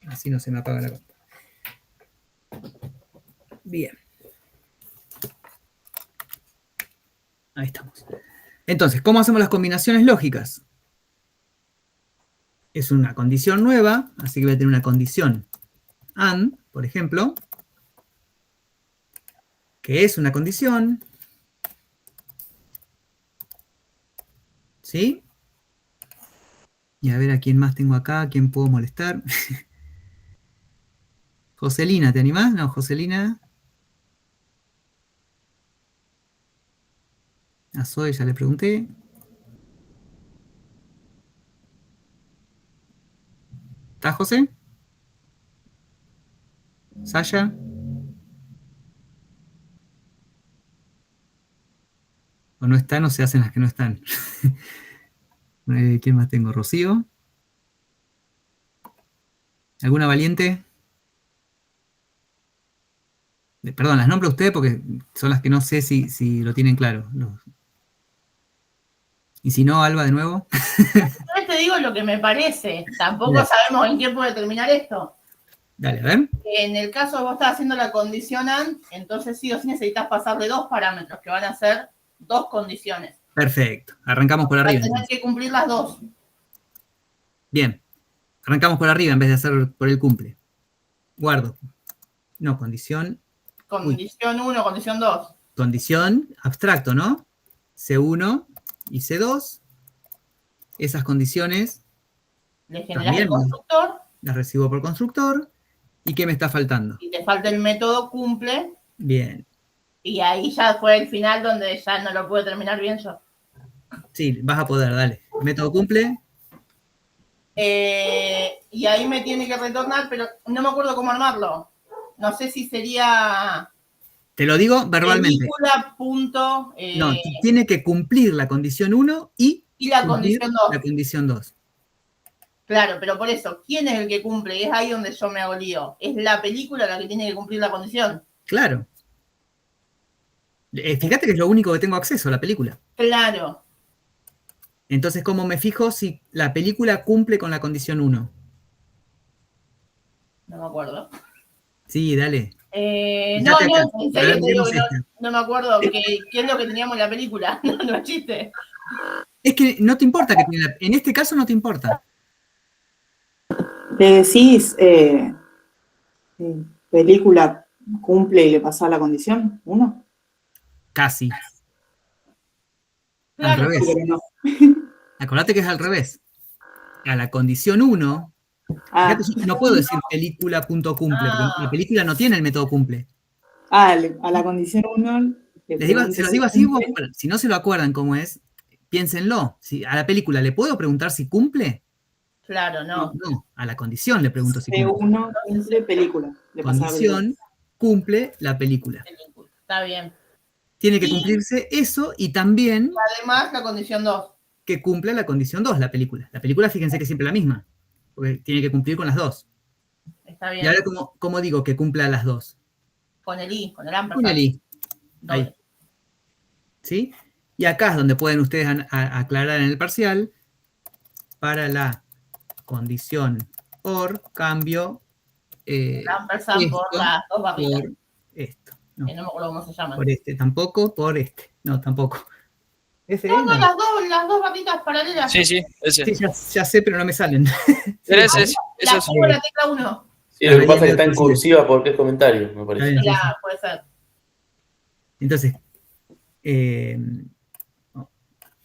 Así no se me apaga la computadora. Bien. Ahí estamos. Entonces, ¿cómo hacemos las combinaciones lógicas? Es una condición nueva, así que voy a tener una condición AND, por ejemplo, que es una condición, ¿sí? Y a ver a quién más tengo acá, a quién puedo molestar. Joselina, ¿te animás? No, Joselina. A Zoe ya le pregunté. ¿Está José? ¿Sasha? ¿O no están o se hacen las que no están? ¿Quién más tengo? ¿Rocío? ¿Alguna valiente? Perdón, las nombro a ustedes porque son las que no sé si lo tienen claro. Y si no, Alba, de nuevo. Yo te digo lo que me parece. Tampoco Bien. sabemos en qué puede terminar esto. Dale, a ver. En el caso de vos estás haciendo la condición AND, entonces sí o sí necesitas pasarle dos parámetros, que van a ser dos condiciones. Perfecto. Arrancamos por arriba. Vas a tener que cumplir las dos. Bien. Arrancamos por arriba en vez de hacer por el cumple. Guardo. No, condición. Condición 1, condición 2. Condición abstracto, ¿no? C1 y C2. Esas condiciones Le generas también el constructor las recibo por constructor. ¿Y qué me está faltando? y te falta el método cumple. Bien. Y ahí ya fue el final donde ya no lo puedo terminar bien yo. Sí, vas a poder, dale. Método cumple. Y ahí me tiene que retornar, pero no me acuerdo cómo armarlo. No sé si sería Te lo digo verbalmente. Película, punto. No, tiene que cumplir la condición 1 y la cumplir condición 2. la condición 2. Claro, pero por eso, ¿quién es el que cumple? Es ahí donde yo me hago lío. ¿Es la película la que tiene que cumplir la condición? Claro. Fíjate que es lo único que tengo acceso a la película. Claro. Entonces, ¿cómo me fijo si la película cumple con la condición 1? No me acuerdo. Sí, dale. No, Fíjate acá. en A ver, serio te digo miremos que esta. no me acuerdo qué es lo que teníamos en la película. No es chiste. Es que no te importa que tiene en este caso no te importa. Le decís, película cumple y le pasa la condición, 1. Casi. Claro. Al revés. Pero no. Acordate que es al revés. A la condición 1, Ah, fíjate, yo no puedo decir película.cumple, porque la película no tiene el método cumple. a la condición 1. Se los digo así, si no se lo acuerdan cómo es, piénsenlo. Si a la película le puedo preguntar si cumple, Claro, no. no, a la condición le pregunto si cumple. C1 cumple película. Le pasa la película. Condición cumple la película. Está bien. Tiene que cumplirse eso y también Además, la condición 2. que cumpla la condición 2 la película. La película, fíjense que es siempre la misma, porque tiene que cumplir con las dos. Está bien. Y ahora, ¿cómo digo que cumpla las dos? Con el I, con el ampersand. Con el I. Ahí. Doble. ¿Sí? Y acá es donde pueden ustedes aclarar en el parcial, para la condición OR, cambio El ampersand esto por las dos barritas. por esto. No, Que no me acuerdo cómo se llaman. por este, tampoco, por este. No, tampoco. Ese No, es, no, no. las dos barritas paralelas. Sí, sí, ese. Sí, ya sé, pero no me salen. Pero ese es. La Eso es. pongo en la tecla 1. Sí, lo que pasa es que está en cursiva porque es comentario, me parece. Está bien. Ya, puede ser. Entonces,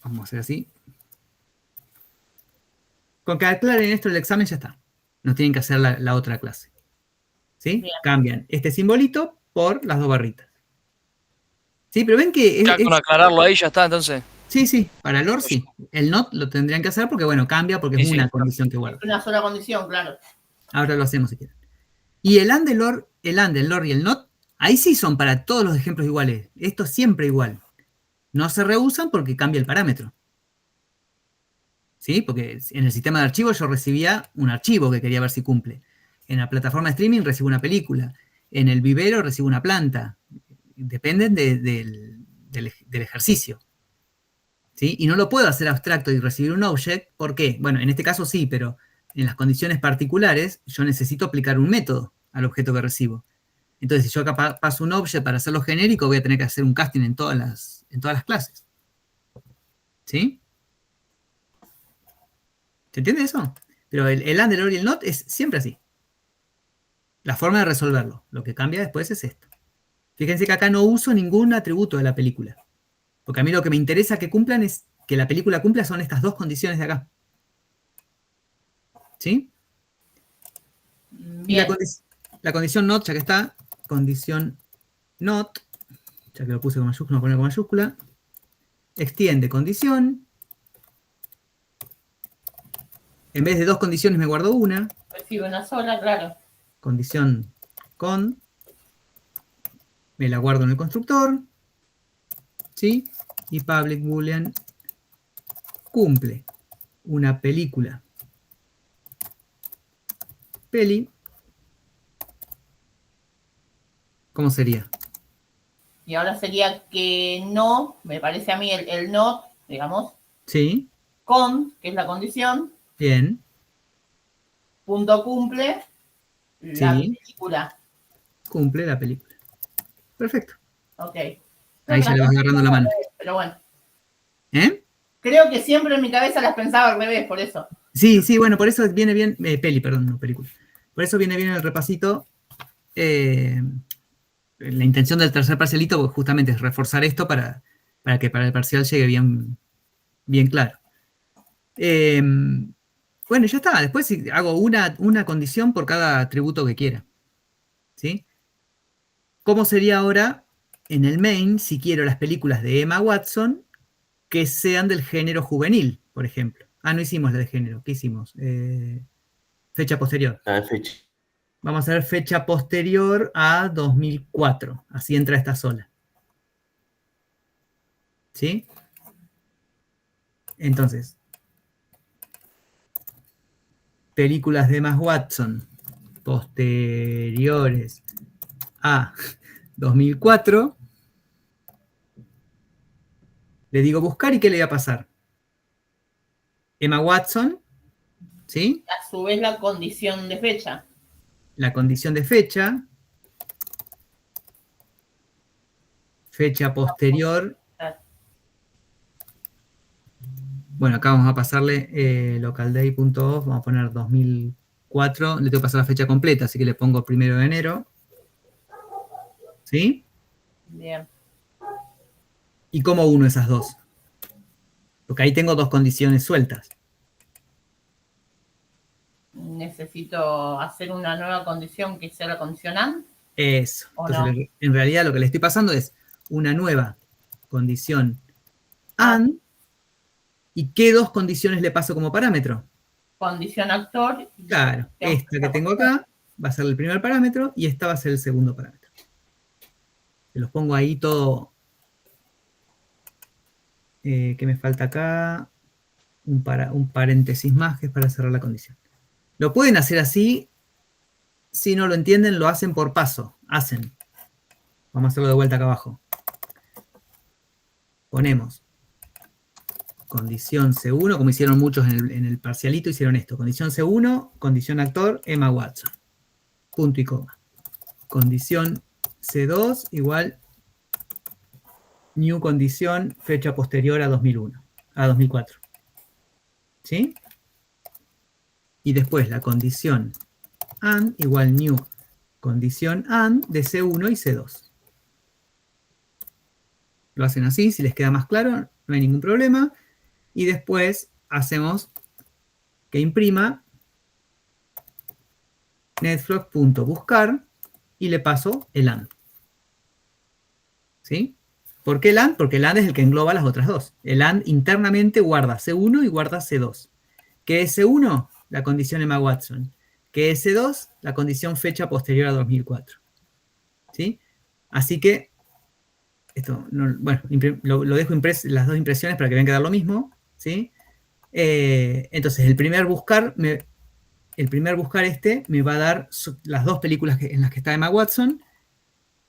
vamos a hacer así. Con que aclaren esto el examen ya está. No tienen que hacer la otra clase. ¿Sí? Bien. Cambian este simbolito por las dos barritas. ¿Sí? Pero ven que Ya con aclararlo ahí ya está, entonces. Sí, para el OR sí. El NOT lo tendrían que hacer porque, bueno, cambia porque es Sí, una sí. condición que guarda. Una sola condición, claro. Ahora lo hacemos si quieren. Y el AND, el OR, el OR y el NOT, ahí sí son para todos los ejemplos iguales. Esto es siempre igual. No se reusan porque cambia el parámetro. ¿Sí? Porque en el sistema de archivos yo recibía un archivo que quería ver si cumple. En la plataforma de streaming recibo una película. En el vivero recibo una planta. Dependen del ejercicio. ¿Sí? Y no lo puedo hacer abstracto y recibir un object. ¿Por qué? Bueno, en este caso sí, pero en las condiciones particulares yo necesito aplicar un método al objeto que recibo. Entonces, si yo acá paso un object para hacerlo genérico, voy a tener que hacer un casting en todas las clases. ¿Sí? ¿Se entiende eso? Pero el AND, el OR y el NOT es siempre así. La forma de resolverlo. Lo que cambia después es esto. Fíjense que acá no uso ningún atributo de la película. Porque a mí lo que me interesa que cumplan es que la película cumpla son estas dos condiciones de acá. ¿Sí? Y Bien. la condición NOT, ya que está, condición NOT, ya que lo puse con mayúscula, voy a poner con mayúscula, extiende condición. En vez de dos condiciones me guardo una. Recibe una sola, claro. Condición con. Me la guardo en el constructor. ¿Sí? Y public boolean cumple una película. Peli. ¿Cómo sería? Y ahora sería que no, me parece a mí el no, digamos, Sí. con, que es la condición, Bien. punto cumple la Sí. película. Cumple la película. Perfecto. Ok. Ahí ya le vas agarrando la mano. Pero bueno, ¿Eh? creo que siempre en mi cabeza las pensaba al revés, por eso. Sí, bueno, por eso viene bien. Perdón, no película. Por eso viene bien el repasito. La intención del tercer parcialito justamente es reforzar esto para que para el parcial llegue bien claro. Bueno, ya está. Después hago una condición por cada atributo que quiera. ¿Sí? ¿Cómo sería ahora en el main si quiero las películas de Emma Watson que sean del género juvenil, por ejemplo? Ah, no hicimos la de género. ¿Qué hicimos? Fecha posterior. Ah, fecha. Vamos a ver fecha posterior a 2004. Así entra esta sola. ¿Sí? Entonces, películas de Emma Watson posteriores a 2004. Le digo buscar y ¿qué le va a pasar? Emma Watson, ¿sí? A su vez la condición de fecha. La condición de fecha. Fecha posterior. Bueno, acá vamos a pasarle localday.off, vamos a poner 2004. Le tengo que pasar la fecha completa, así que le pongo 1 de enero. ¿Sí? Bien. ¿Y cómo uno esas dos? Porque ahí tengo dos condiciones sueltas. Necesito hacer una nueva condición que sea la condición AND. Eso. Entonces, no. en realidad lo que le estoy pasando es una nueva condición AND. ¿Y qué dos condiciones le paso como parámetro? Condición actor. Claro, esta que tengo acá va a ser el primer parámetro y esta va a ser el segundo parámetro. Se los pongo ahí todo. ¿Qué me falta acá? Un paréntesis más que es para cerrar la condición. Lo pueden hacer así. Si no lo entienden, lo hacen por paso. Vamos a hacerlo de vuelta acá abajo. Ponemos condición C1, como hicieron muchos en el parcialito, hicieron esto. Condición C1, condición actor, Emma Watson. Punto y coma. Condición C2 igual new condición, fecha posterior a 2004. ¿Sí? Y después la condición AND igual new condición AND de C1 y C2. Lo hacen así, si les queda más claro, no hay ningún problema. Y después hacemos que imprima netflux.buscar y le paso el AND. ¿Sí? ¿Por qué el AND? Porque el AND es el que engloba las otras dos. El AND internamente guarda C1 y guarda C2. ¿Qué es C1? La condición Emma Watson. ¿Qué es C2? La condición fecha posterior a 2004. ¿Sí? Así que, esto, no, bueno, lo dejo las dos impresiones para que vean que da lo mismo. ¿Sí? Entonces, el primer buscar este me va a dar las dos películas en las que está Emma Watson.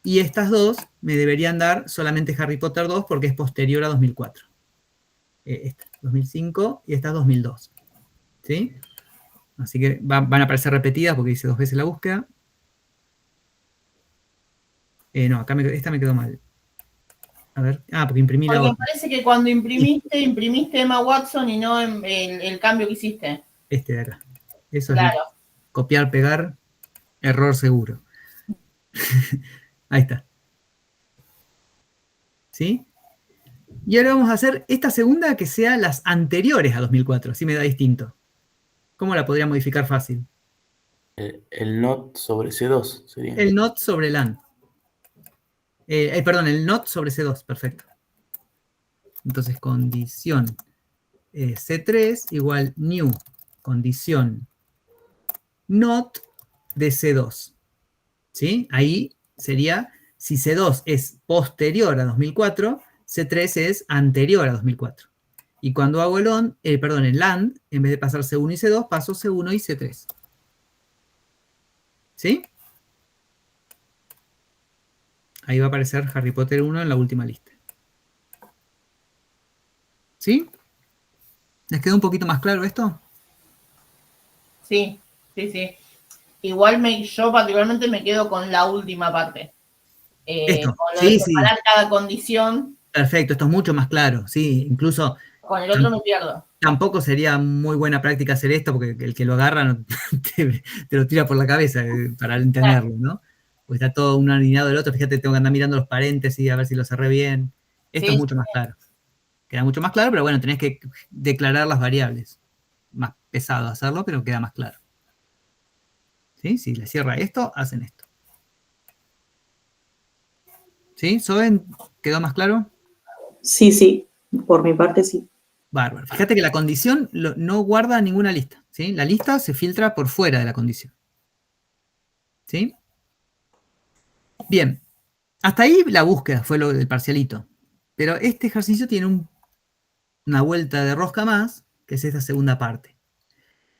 Y estas dos me deberían dar solamente Harry Potter 2 porque es posterior a 2004. Esta 2005 y esta 2002. ¿Sí? Así que van a aparecer repetidas porque hice 2 veces la búsqueda. No, acá esta me quedó mal. A ver, porque imprimí la otra. Me parece que cuando imprimiste Emma Watson y no el cambio que hiciste. Este de acá. Eso claro. Es copiar, pegar, error seguro. Ahí está. ¿Sí? Y ahora vamos a hacer esta segunda que sea las anteriores a 2004. Así me da distinto. ¿Cómo la podría modificar fácil? El not sobre C2 sería. El not sobre el AND. Perdón, el not sobre C2. Perfecto. Entonces, condición C3 igual new condición not de C2. ¿Sí? Ahí sería, si C2 es posterior a 2004, C3 es anterior a 2004. Y cuando hago el AND, en vez de pasar C1 y C2, paso C1 y C3. ¿Sí? Ahí va a aparecer Harry Potter 1 en la última lista. ¿Sí? ¿Les quedó un poquito más claro esto? Sí. Igual yo particularmente me quedo con la última parte. Esto. Con lo de separar cada condición. Perfecto, esto es mucho más claro. Sí, incluso... Con el otro me pierdo. Tampoco sería muy buena práctica hacer esto porque el que lo agarra te lo tira por la cabeza para entenderlo, ¿no? Pues está todo uno alineado del otro. Fíjate, tengo que andar mirando los paréntesis a ver si lo cerré bien. Esto es mucho más claro. Queda mucho más claro, pero bueno, tenés que declarar las variables. Más pesado hacerlo, pero queda más claro. ¿Sí? Si le cierra esto, hacen esto. ¿Sí? ¿Soben? ¿Quedó más claro? Sí. Por mi parte, sí. Bárbaro. Fíjate que la condición no guarda ninguna lista. ¿Sí? La lista se filtra por fuera de la condición. ¿Sí? Bien, hasta ahí la búsqueda fue lo del parcialito. Pero este ejercicio tiene una vuelta de rosca más, que es esta segunda parte.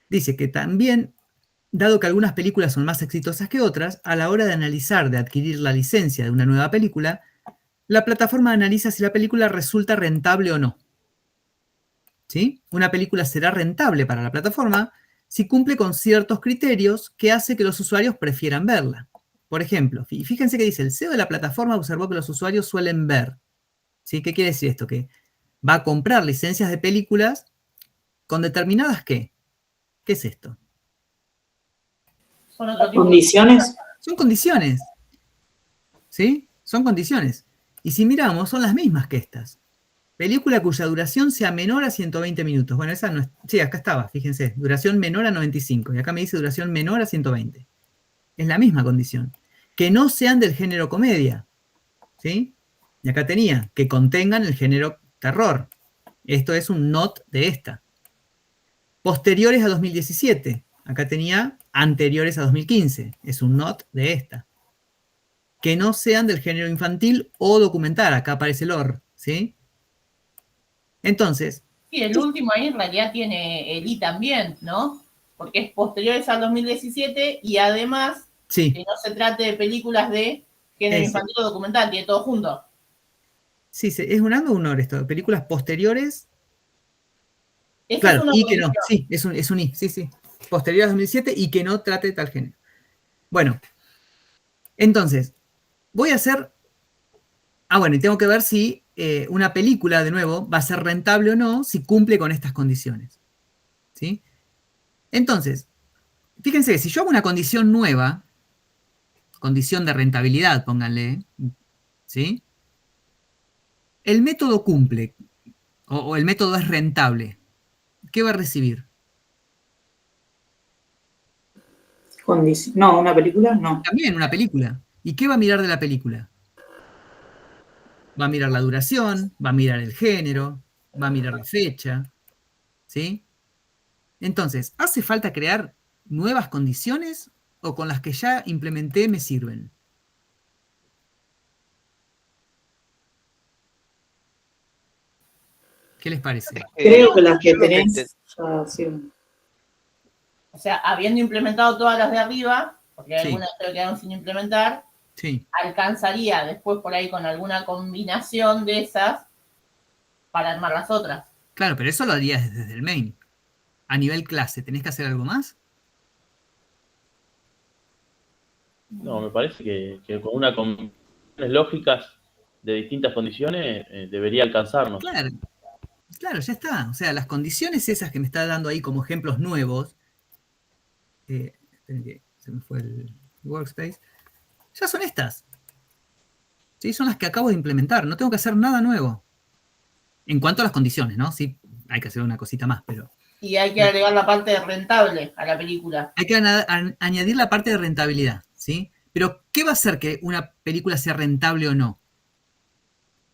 Dice que también, dado que algunas películas son más exitosas que otras, a la hora de analizar, de adquirir la licencia de una nueva película, la plataforma analiza si la película resulta rentable o no. ¿Sí? Una película será rentable para la plataforma si cumple con ciertos criterios que hace que los usuarios prefieran verla. Por ejemplo, fíjense que dice, el CEO de la plataforma observó que los usuarios suelen ver. ¿Sí? ¿Qué quiere decir esto? Que va a comprar licencias de películas con determinadas ¿qué? ¿Qué es esto? Son otro tipo Condiciones. Son condiciones. ¿Sí? Son condiciones. Y si miramos, son las mismas que estas. Película cuya duración sea menor a 120 minutos. Bueno, esa no es... Sí, acá estaba, fíjense. Duración menor a 95. Y acá me dice duración menor a 120. Es la misma condición. Que no sean del género comedia. ¿Sí? Y acá tenía, que contengan el género terror. Esto es un not de esta. Posteriores a 2017. Acá tenía anteriores a 2015. Es un not de esta. Que no sean del género infantil o documental. Acá aparece el OR. ¿Sí? Entonces... Sí, el último ahí en realidad tiene el I también, ¿no? Porque es posteriores al 2017 y además Sí. que no se trate de películas de género infantil o documental, tiene todo junto. Sí, ¿es un and o un or esto? Películas posteriores. Esa Claro, es una y que no. condición. Sí, es un I, sí, sí. Posteriores a 2007 y que no trate tal género. Bueno, entonces, voy a hacer... bueno, y tengo que ver si una película, de nuevo, va a ser rentable o no si cumple con estas condiciones. ¿Sí? Entonces, fíjense, si yo hago una condición nueva, condición de rentabilidad, pónganle, ¿sí? El método cumple, o el método es rentable. ¿Qué va a recibir? No, una película, no. También una película. ¿Y qué va a mirar de la película? Va a mirar la duración, va a mirar el género, va a mirar la fecha, ¿sí? Entonces, ¿hace falta crear nuevas condiciones o con las que ya implementé me sirven? ¿Qué les parece? Creo que las que yo lo que tenés ya sirven. O sea, habiendo implementado todas las de arriba, porque Sí. algunas creo que quedaron sin implementar, Sí. alcanzaría después por ahí con alguna combinación de esas para armar las otras. Claro, pero eso lo harías desde el main. A nivel clase, ¿tenés que hacer algo más? No, me parece que con una combinaciones lógicas de distintas condiciones debería alcanzarnos. Claro, claro, ya está. O sea, las condiciones esas que me está dando ahí como ejemplos nuevos, esperen que se me fue el workspace, ya son estas. ¿Sí? Son las que acabo de implementar. No tengo que hacer nada nuevo. En cuanto a las condiciones, ¿no? Sí, hay que hacer una cosita más, pero... Y hay que agregar la parte rentable a la película. Hay que añadir la parte de rentabilidad, ¿sí? Pero, ¿qué va a hacer que una película sea rentable o no?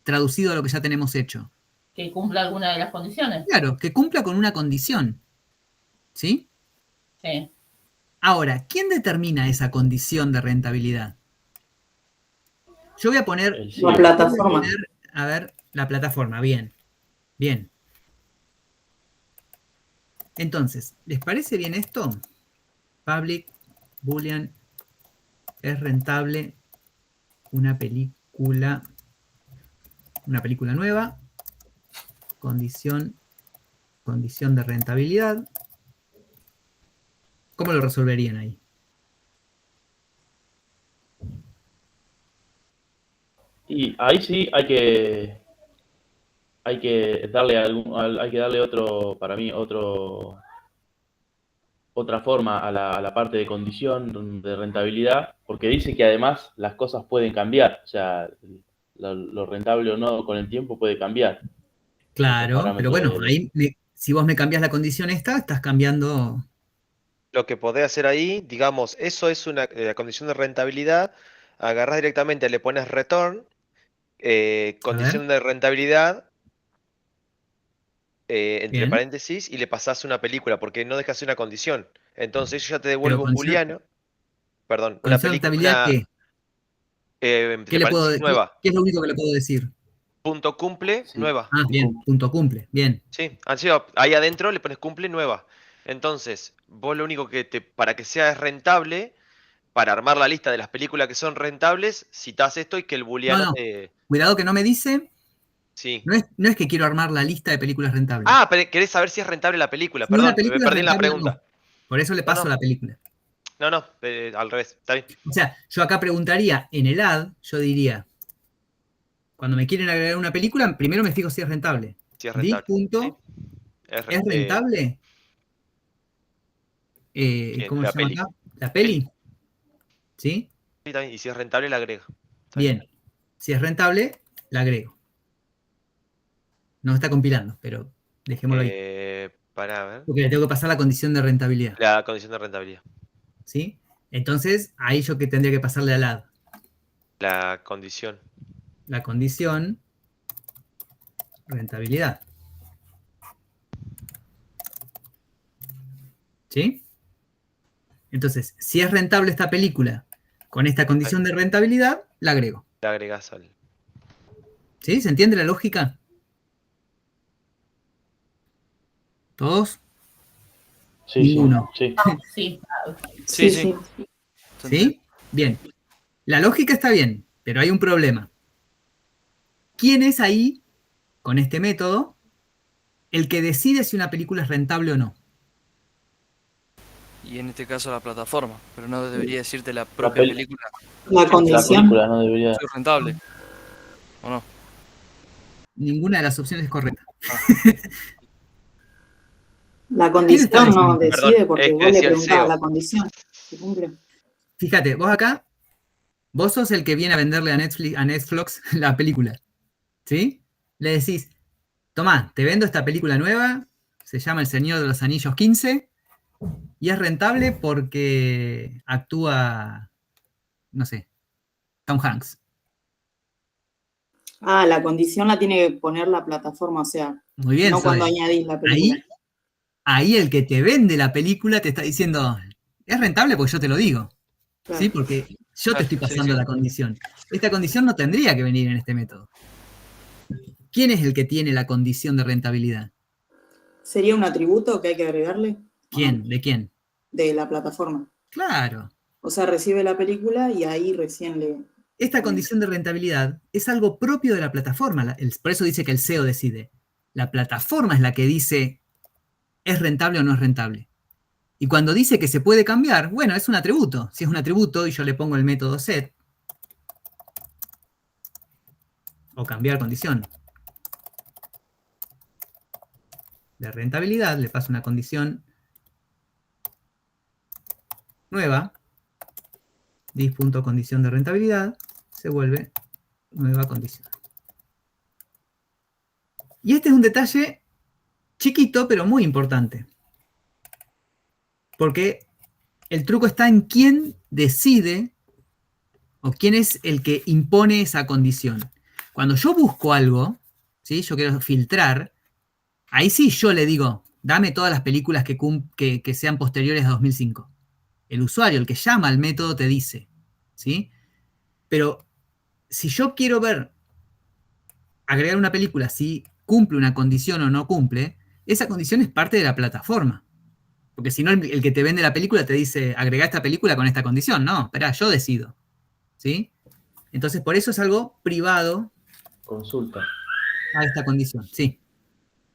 Traducido a lo que ya tenemos hecho. Que cumpla alguna de las condiciones. Claro, que cumpla con una condición, ¿sí? Sí. Ahora, ¿quién determina esa condición de rentabilidad? Yo voy a poner... La plataforma. A ver, la plataforma, bien. Bien. Entonces, ¿les parece bien esto? Public, Boolean, es rentable una película nueva, condición de rentabilidad. ¿Cómo lo resolverían ahí? Y ahí sí hay que darle otro, para mí, otra forma a la parte de condición de rentabilidad, porque dice que además las cosas pueden cambiar, o sea, lo rentable o no con el tiempo puede cambiar. Claro, pero bueno, ahí si vos me cambiás la condición esta, estás cambiando... Lo que podés hacer ahí, digamos, eso es una condición de rentabilidad. Agarrás directamente, le pones return, condición de rentabilidad, entre Bien. paréntesis, y le pasás una película, porque no deja de ser una condición. Entonces eso ya te devuelve Pero un booleano. Perdón, una Condición de rentabilidad, película ¿qué? ¿Qué ¿te le puedo parece decir? nueva? ¿Qué es lo único que le puedo decir? Punto cumple, Sí. nueva. Ah, bien, punto cumple, bien. Sí, han sido, ahí adentro le pones cumple nueva. Entonces, vos lo único que para que sea rentable, para armar la lista de las películas que son rentables, citas esto y que el No, booleano no, te. cuidado que no me dice, Sí. no es que quiero armar la lista de películas rentables. Ah, pero querés saber si es rentable la película, Si una perdón, me película es perdí en la rentable o no. pregunta. Por eso le No, paso no, la película. no, al revés, está bien. O sea, yo acá preguntaría, en el ad, yo diría, cuando me quieren agregar una película, primero me fijo si es rentable. Si es Dis rentable. punto, Sí. ¿es rentable? ¿Cómo La se llama peli. acá? ¿La peli? ¿Sí? Sí, también. Y si es rentable, la agrega. Está Bien. Si es rentable, la agrego. No está compilando, pero dejémoslo ahí. Para ver. Porque le tengo que pasar la condición de rentabilidad. La condición de rentabilidad. ¿Sí? Entonces, ahí yo que tendría que pasarle al ad. La condición. La condición rentabilidad. ¿Sí? Entonces, si es rentable esta película con esta condición de rentabilidad, la agrego. La agregas al. ¿Sí? ¿Se entiende la lógica? ¿Todos? Sí, Ninguno. sí. Sí. Sí, Sí. ¿Sí? Bien. La lógica está bien, pero hay un problema. ¿Quién es ahí, con este método, el que decide si una película es rentable o no? Y en este caso la plataforma, pero no debería decirte la propia peli- película La La condición. película no debería. si es rentable. ¿O no? Ninguna de las opciones es correcta. La ¿Quién está condición no diciendo? decide Perdón, porque es que vos le decía el preguntabas SEO. la condición. ¿Se cumple? Fíjate, vos acá, vos sos el que viene a venderle a Netflix la película. ¿Sí? Le decís, tomá, te vendo esta película nueva, se llama El Señor de los Anillos 15, y es rentable porque actúa, no sé, Tom Hanks. Ah, la condición la tiene que poner la plataforma, o sea, Muy bien, no cuando Zoe. añadís la película. Ahí el que te vende la película te está diciendo, es rentable porque yo te lo digo. Claro. ¿Sí? Porque yo te estoy Sí, pasando sí. la condición. Esta condición no tendría que venir en este método. ¿Quién es el que tiene la condición de rentabilidad? ¿Sería un atributo que hay que agregarle? ¿Quién? ¿De quién? De la plataforma. Claro. O sea, recibe la película y ahí recién le. Esta condición de rentabilidad es algo propio de la plataforma. Por eso dice que el SEO decide. La plataforma es la que dice, ¿es rentable o no es rentable? Y cuando dice que se puede cambiar, bueno, es un atributo. Si es un atributo y yo le pongo el método set, o cambiar condición de rentabilidad, le paso una condición nueva, dis.condición de rentabilidad, se vuelve nueva condición. Y este es un detalle chiquito, pero muy importante. Porque el truco está en quién decide o quién es el que impone esa condición. Cuando yo busco algo, ¿sí? Yo quiero filtrar, ahí sí yo le digo, dame todas las películas que sean posteriores a 2005. El usuario, el que llama al método, te dice, ¿sí? Pero si yo quiero ver, agregar una película, si cumple una condición o no cumple, esa condición es parte de la plataforma. Porque si no, el que te vende la película te dice, agrega esta película con esta condición. No, espera, yo decido. ¿Sí? Entonces, por eso es algo privado Consulta. a esta condición. Sí.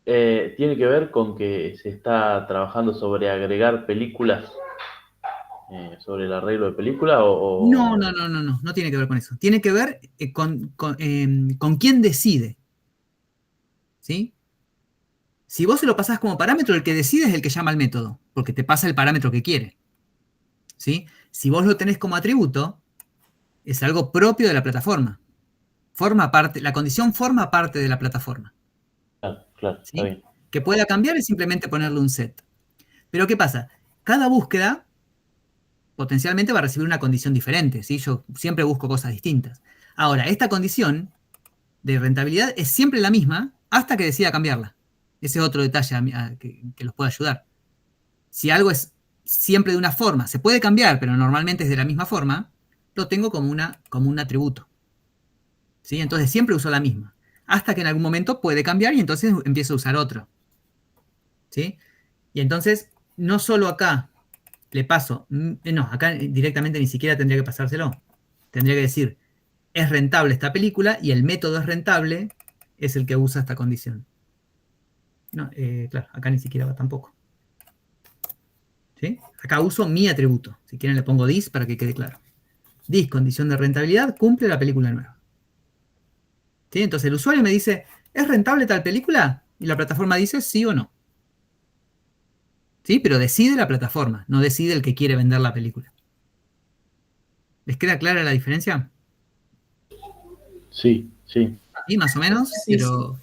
¿Tiene que ver con que se está trabajando sobre agregar películas, sobre el arreglo de película No tiene que ver con eso. Tiene que ver con quién decide. ¿Sí? Si vos se lo pasás como parámetro, el que decide es el que llama al método, porque te pasa el parámetro que quiere. ¿Sí? Si vos lo tenés como atributo, es algo propio de la plataforma. La condición forma parte de la plataforma. Claro, ¿Sí? está bien. Que pueda cambiar es simplemente ponerle un set. Pero ¿qué pasa? Cada búsqueda potencialmente va a recibir una condición diferente. ¿Sí? Yo siempre busco cosas distintas. Ahora, esta condición de rentabilidad es siempre la misma hasta que decida cambiarla. Ese es otro detalle que los puede ayudar. Si algo es siempre de una forma, se puede cambiar, pero normalmente es de la misma forma, lo tengo como un atributo. ¿Sí? Entonces siempre uso la misma. Hasta que en algún momento puede cambiar y entonces empiezo a usar otro. ¿Sí? Y entonces, no solo acá le paso, no, acá directamente ni siquiera tendría que pasárselo. Tendría que decir, es rentable esta película y el método es rentable, es el que usa esta condición. No, claro, acá ni siquiera va tampoco. ¿Sí? Acá uso mi atributo. Si quieren le pongo this para que quede claro. This, condición de rentabilidad, cumple la película nueva. ¿Sí? Entonces el usuario me dice, ¿es rentable tal película? Y la plataforma dice sí o no. ¿Sí? Pero decide la plataforma, no decide el que quiere vender la película. ¿Les queda clara la diferencia? Sí, sí. Sí, más o menos, Sí, pero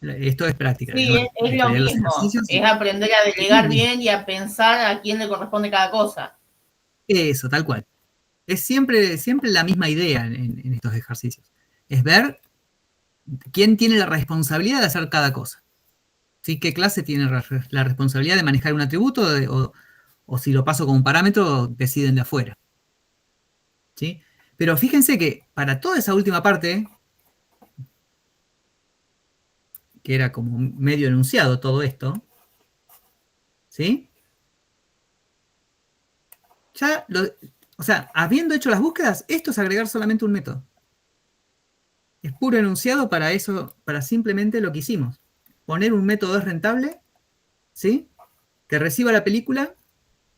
esto es práctica. Sí, ¿no? es lo Los mismo. ejercicios, Es aprender a delegar Sí. bien y a pensar a quién le corresponde cada cosa. Eso, tal cual. Es siempre la misma idea en estos ejercicios. Es ver quién tiene la responsabilidad de hacer cada cosa. ¿Sí? ¿Qué clase tiene la responsabilidad de manejar un atributo o si lo paso como un parámetro, deciden de afuera? ¿Sí? Pero fíjense que para toda esa última parte, que era como medio enunciado todo esto, ¿sí? Ya, o sea, habiendo hecho las búsquedas, esto es agregar solamente un método. Es puro enunciado para eso, para simplemente lo que hicimos. Poner un método es rentable, ¿sí? Que reciba la película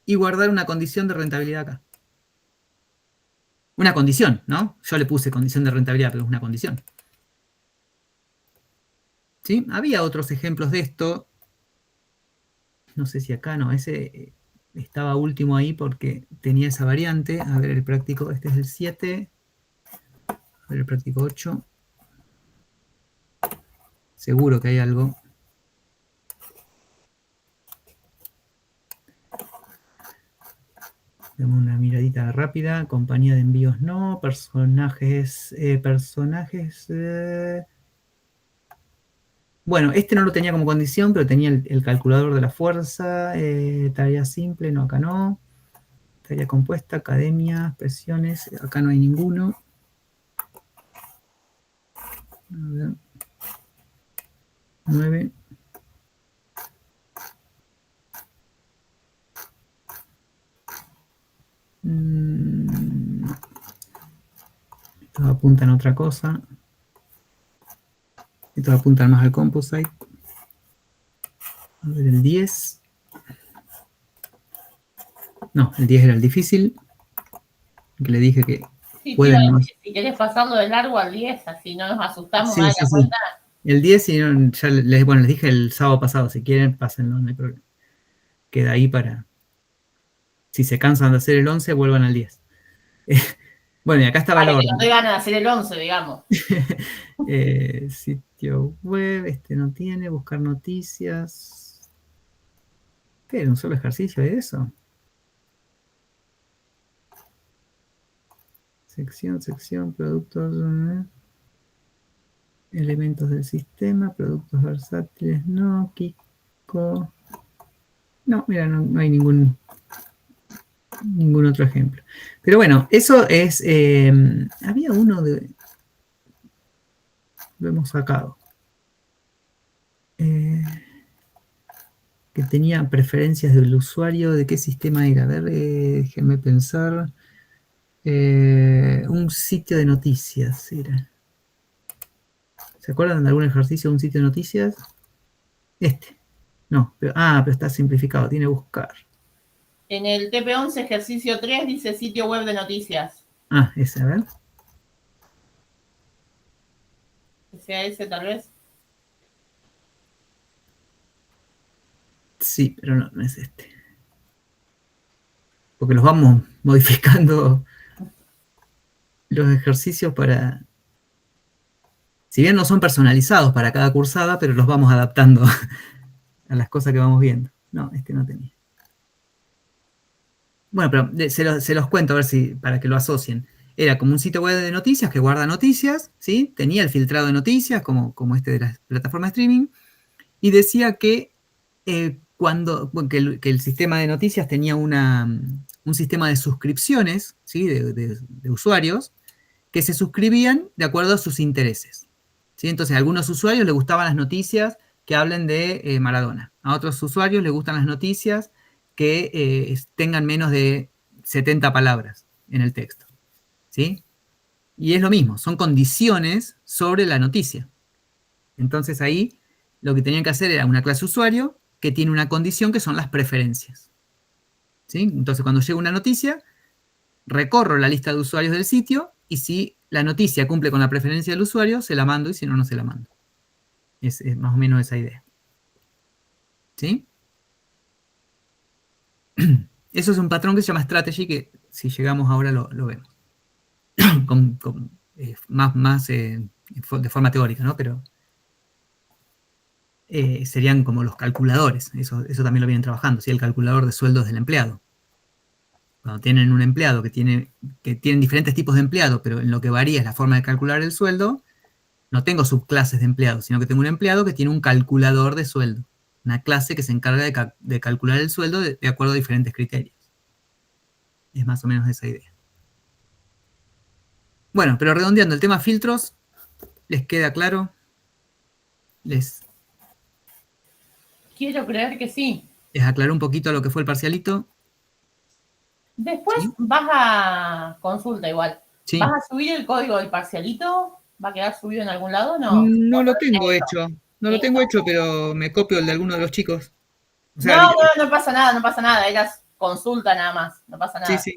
y guardar una condición de rentabilidad acá. Una condición, ¿no? Yo le puse condición de rentabilidad, pero es una condición. ¿Sí? Había otros ejemplos de esto. No sé si acá no, ese estaba último ahí porque tenía esa variante. A ver, el práctico, este es el 7. A ver, el práctico 8. Seguro que hay algo. Demos una miradita rápida. Compañía de envíos no. Personajes. Bueno, este no lo tenía como condición, pero tenía el calculador de la fuerza. Tarea simple, no, acá no. Tarea compuesta, academia, presiones. Acá no hay ninguno. A ver. 9. Estos apuntan a otra cosa. Estos apuntan más al composite. A ver, el 10. No, el 10 era el difícil. Que le dije que Sí, pueden. tío, si querés pasarlo de largo al 10, así no nos asustamos Sí, más de sí, la sí. cuenta. El 10, ya les dije el sábado pasado, si quieren, pásenlo, no hay problema. Queda ahí para. Si se cansan de hacer el 11, vuelvan al 10. Bueno, y acá estaba Para la que orden. no te ganen a hacer el 11, digamos. Sitio web, este no tiene, buscar noticias. ¿Qué era un solo ejercicio de eso? Sección, productos, elementos del sistema, productos versátiles, no, Kiko. No, mira, no hay ningún otro ejemplo. Pero bueno, eso es. Había uno de. Lo hemos sacado. Que tenía preferencias del usuario. ¿De qué sistema era? A ver, déjenme pensar. Un sitio de noticias era. ¿Se acuerdan de algún ejercicio de un sitio de noticias? Este. No, pero está simplificado. Tiene que buscar. En el TP11 ejercicio 3 dice sitio web de noticias. Ese, a ver. Que sea ese tal vez. Sí, pero no es este. Porque los vamos modificando los ejercicios para. Si bien no son personalizados para cada cursada, pero los vamos adaptando a las cosas que vamos viendo. No, este no tenía. Bueno, pero se los cuento a ver si para que lo asocien. Era como un sitio web de noticias que guarda noticias, ¿sí? Tenía el filtrado de noticias, como este de la plataforma de streaming, y decía que que el sistema de noticias tenía un sistema de suscripciones, ¿sí? de usuarios, que se suscribían de acuerdo a sus intereses. ¿Sí? Entonces, a algunos usuarios les gustaban las noticias que hablen de Maradona. A otros usuarios les gustan las noticias que tengan menos de 70 palabras en el texto. ¿Sí? Y es lo mismo, son condiciones sobre la noticia. Entonces ahí lo que tenían que hacer era una clase usuario que tiene una condición que son las preferencias. ¿Sí? Entonces cuando llega una noticia, recorro la lista de usuarios del sitio y si la noticia cumple con la preferencia del usuario, se la mando y si no, no se la mando. Es más o menos esa idea. ¿Sí? Eso es un patrón que se llama strategy, que si llegamos ahora lo vemos. Más de forma teórica, ¿no? Pero serían como los calculadores. Eso también lo vienen trabajando, ¿sí? El calculador de sueldos del empleado. Cuando tienen un empleado que tienen diferentes tipos de empleado, pero en lo que varía es la forma de calcular el sueldo, no tengo subclases de empleados, sino que tengo un empleado que tiene un calculador de sueldo. Una clase que se encarga de calcular el sueldo de acuerdo a diferentes criterios. Es más o menos esa idea. Bueno, pero redondeando el tema filtros, ¿les queda claro? Quiero creer que sí. ¿Les aclaró un poquito lo que fue el parcialito? Después ¿Sí? vas a consulta igual. Sí. ¿Vas a subir el código del parcialito? ¿Va a quedar subido en algún lado o no? No lo tengo hecho. No lo tengo hecho, pero me copio el de alguno de los chicos. O sea, No pasa nada, no pasa nada. Era consulta nada más, no pasa nada. Sí.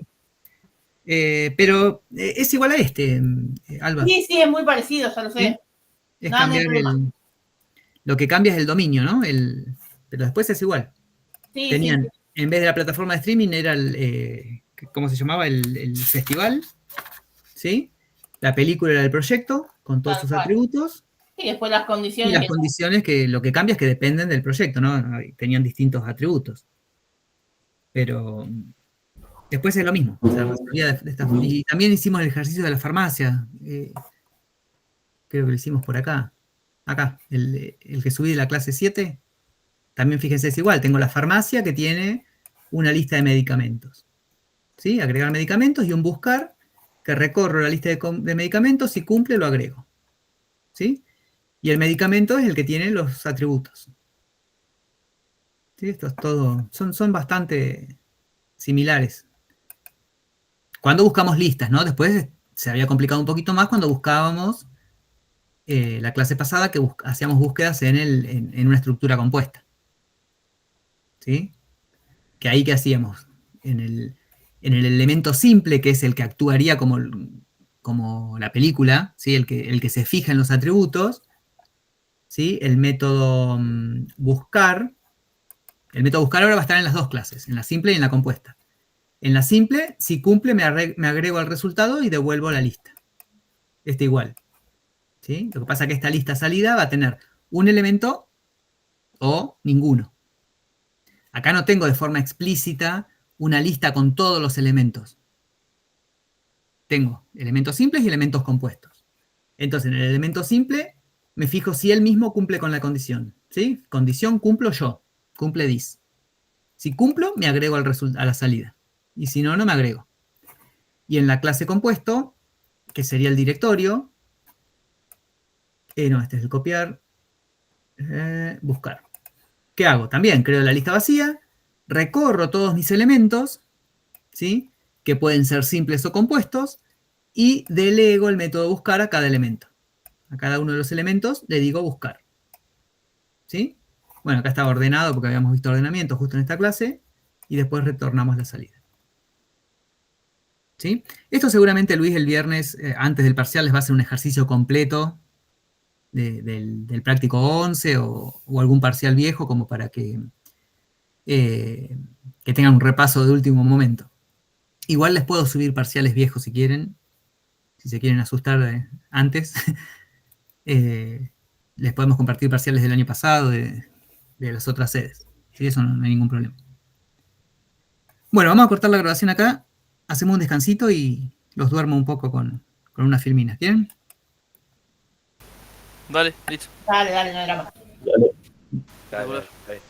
Pero es igual a este, Alba. Sí, es muy parecido, ya lo sé. ¿Sí? Es No, cambiar no hay problema. lo que cambia es el dominio, ¿no? Pero después es igual. Sí, Tenían, en vez de la plataforma de streaming, era ¿cómo se llamaba? El festival, ¿sí? La película era el proyecto, con todos sus atributos. Y después las condiciones. Y las condiciones que lo que cambia es que dependen del proyecto, ¿no? Tenían distintos atributos. Pero después es lo mismo. O sea, y también hicimos el ejercicio de la farmacia. Creo que lo hicimos por acá. Acá, el que subí de la clase 7. También fíjense, es igual. Tengo la farmacia que tiene una lista de medicamentos. ¿Sí? Agregar medicamentos y un buscar que recorro la lista de medicamentos. Si cumple, lo agrego. ¿Sí? Y el medicamento es el que tiene los atributos. ¿Sí? Esto es todo. Son bastante similares. Cuando buscamos listas, ¿no? Después se había complicado un poquito más cuando buscábamos la clase pasada que hacíamos búsquedas en una estructura compuesta. ¿Sí? Que ahí, ¿qué hacíamos? En el elemento simple, que es el que actuaría como la película, ¿sí? el que se fija en los atributos, ¿sí? El método buscar ahora va a estar en las dos clases, en la simple y en la compuesta. En la simple, si cumple, me agrego al resultado y devuelvo la lista. Igual. ¿Sí? Lo que pasa es que esta lista salida va a tener un elemento o ninguno. Acá no tengo de forma explícita una lista con todos los elementos. Tengo elementos simples y elementos compuestos. Entonces, en el elemento simple, me fijo si él mismo cumple con la condición. ¿Sí? Condición cumplo yo. Cumple this. Si cumplo, me agrego a la salida. Y si no, no me agrego. Y en la clase compuesto, que sería el directorio, no, este es el copiar, buscar. ¿Qué hago? También creo la lista vacía, recorro todos mis elementos, ¿sí? Que pueden ser simples o compuestos, y delego el método buscar a cada elemento. A cada uno de los elementos le digo buscar. ¿Sí? Bueno, acá estaba ordenado porque habíamos visto ordenamiento justo en esta clase, y después retornamos la salida. ¿Sí? Esto seguramente Luis el viernes, antes del parcial, les va a hacer un ejercicio completo del práctico 11 o algún parcial viejo como para que tengan un repaso de último momento. Igual les puedo subir parciales viejos si quieren, si se quieren asustar antes. Les podemos compartir parciales del año pasado de las otras sedes. ¿Sí? Eso no hay ningún problema. Bueno, vamos a cortar la grabación acá. Hacemos un descansito y los duermo un poco con una filmina. ¿Quieren? Dale, listo. Dale, no hay drama. Dale.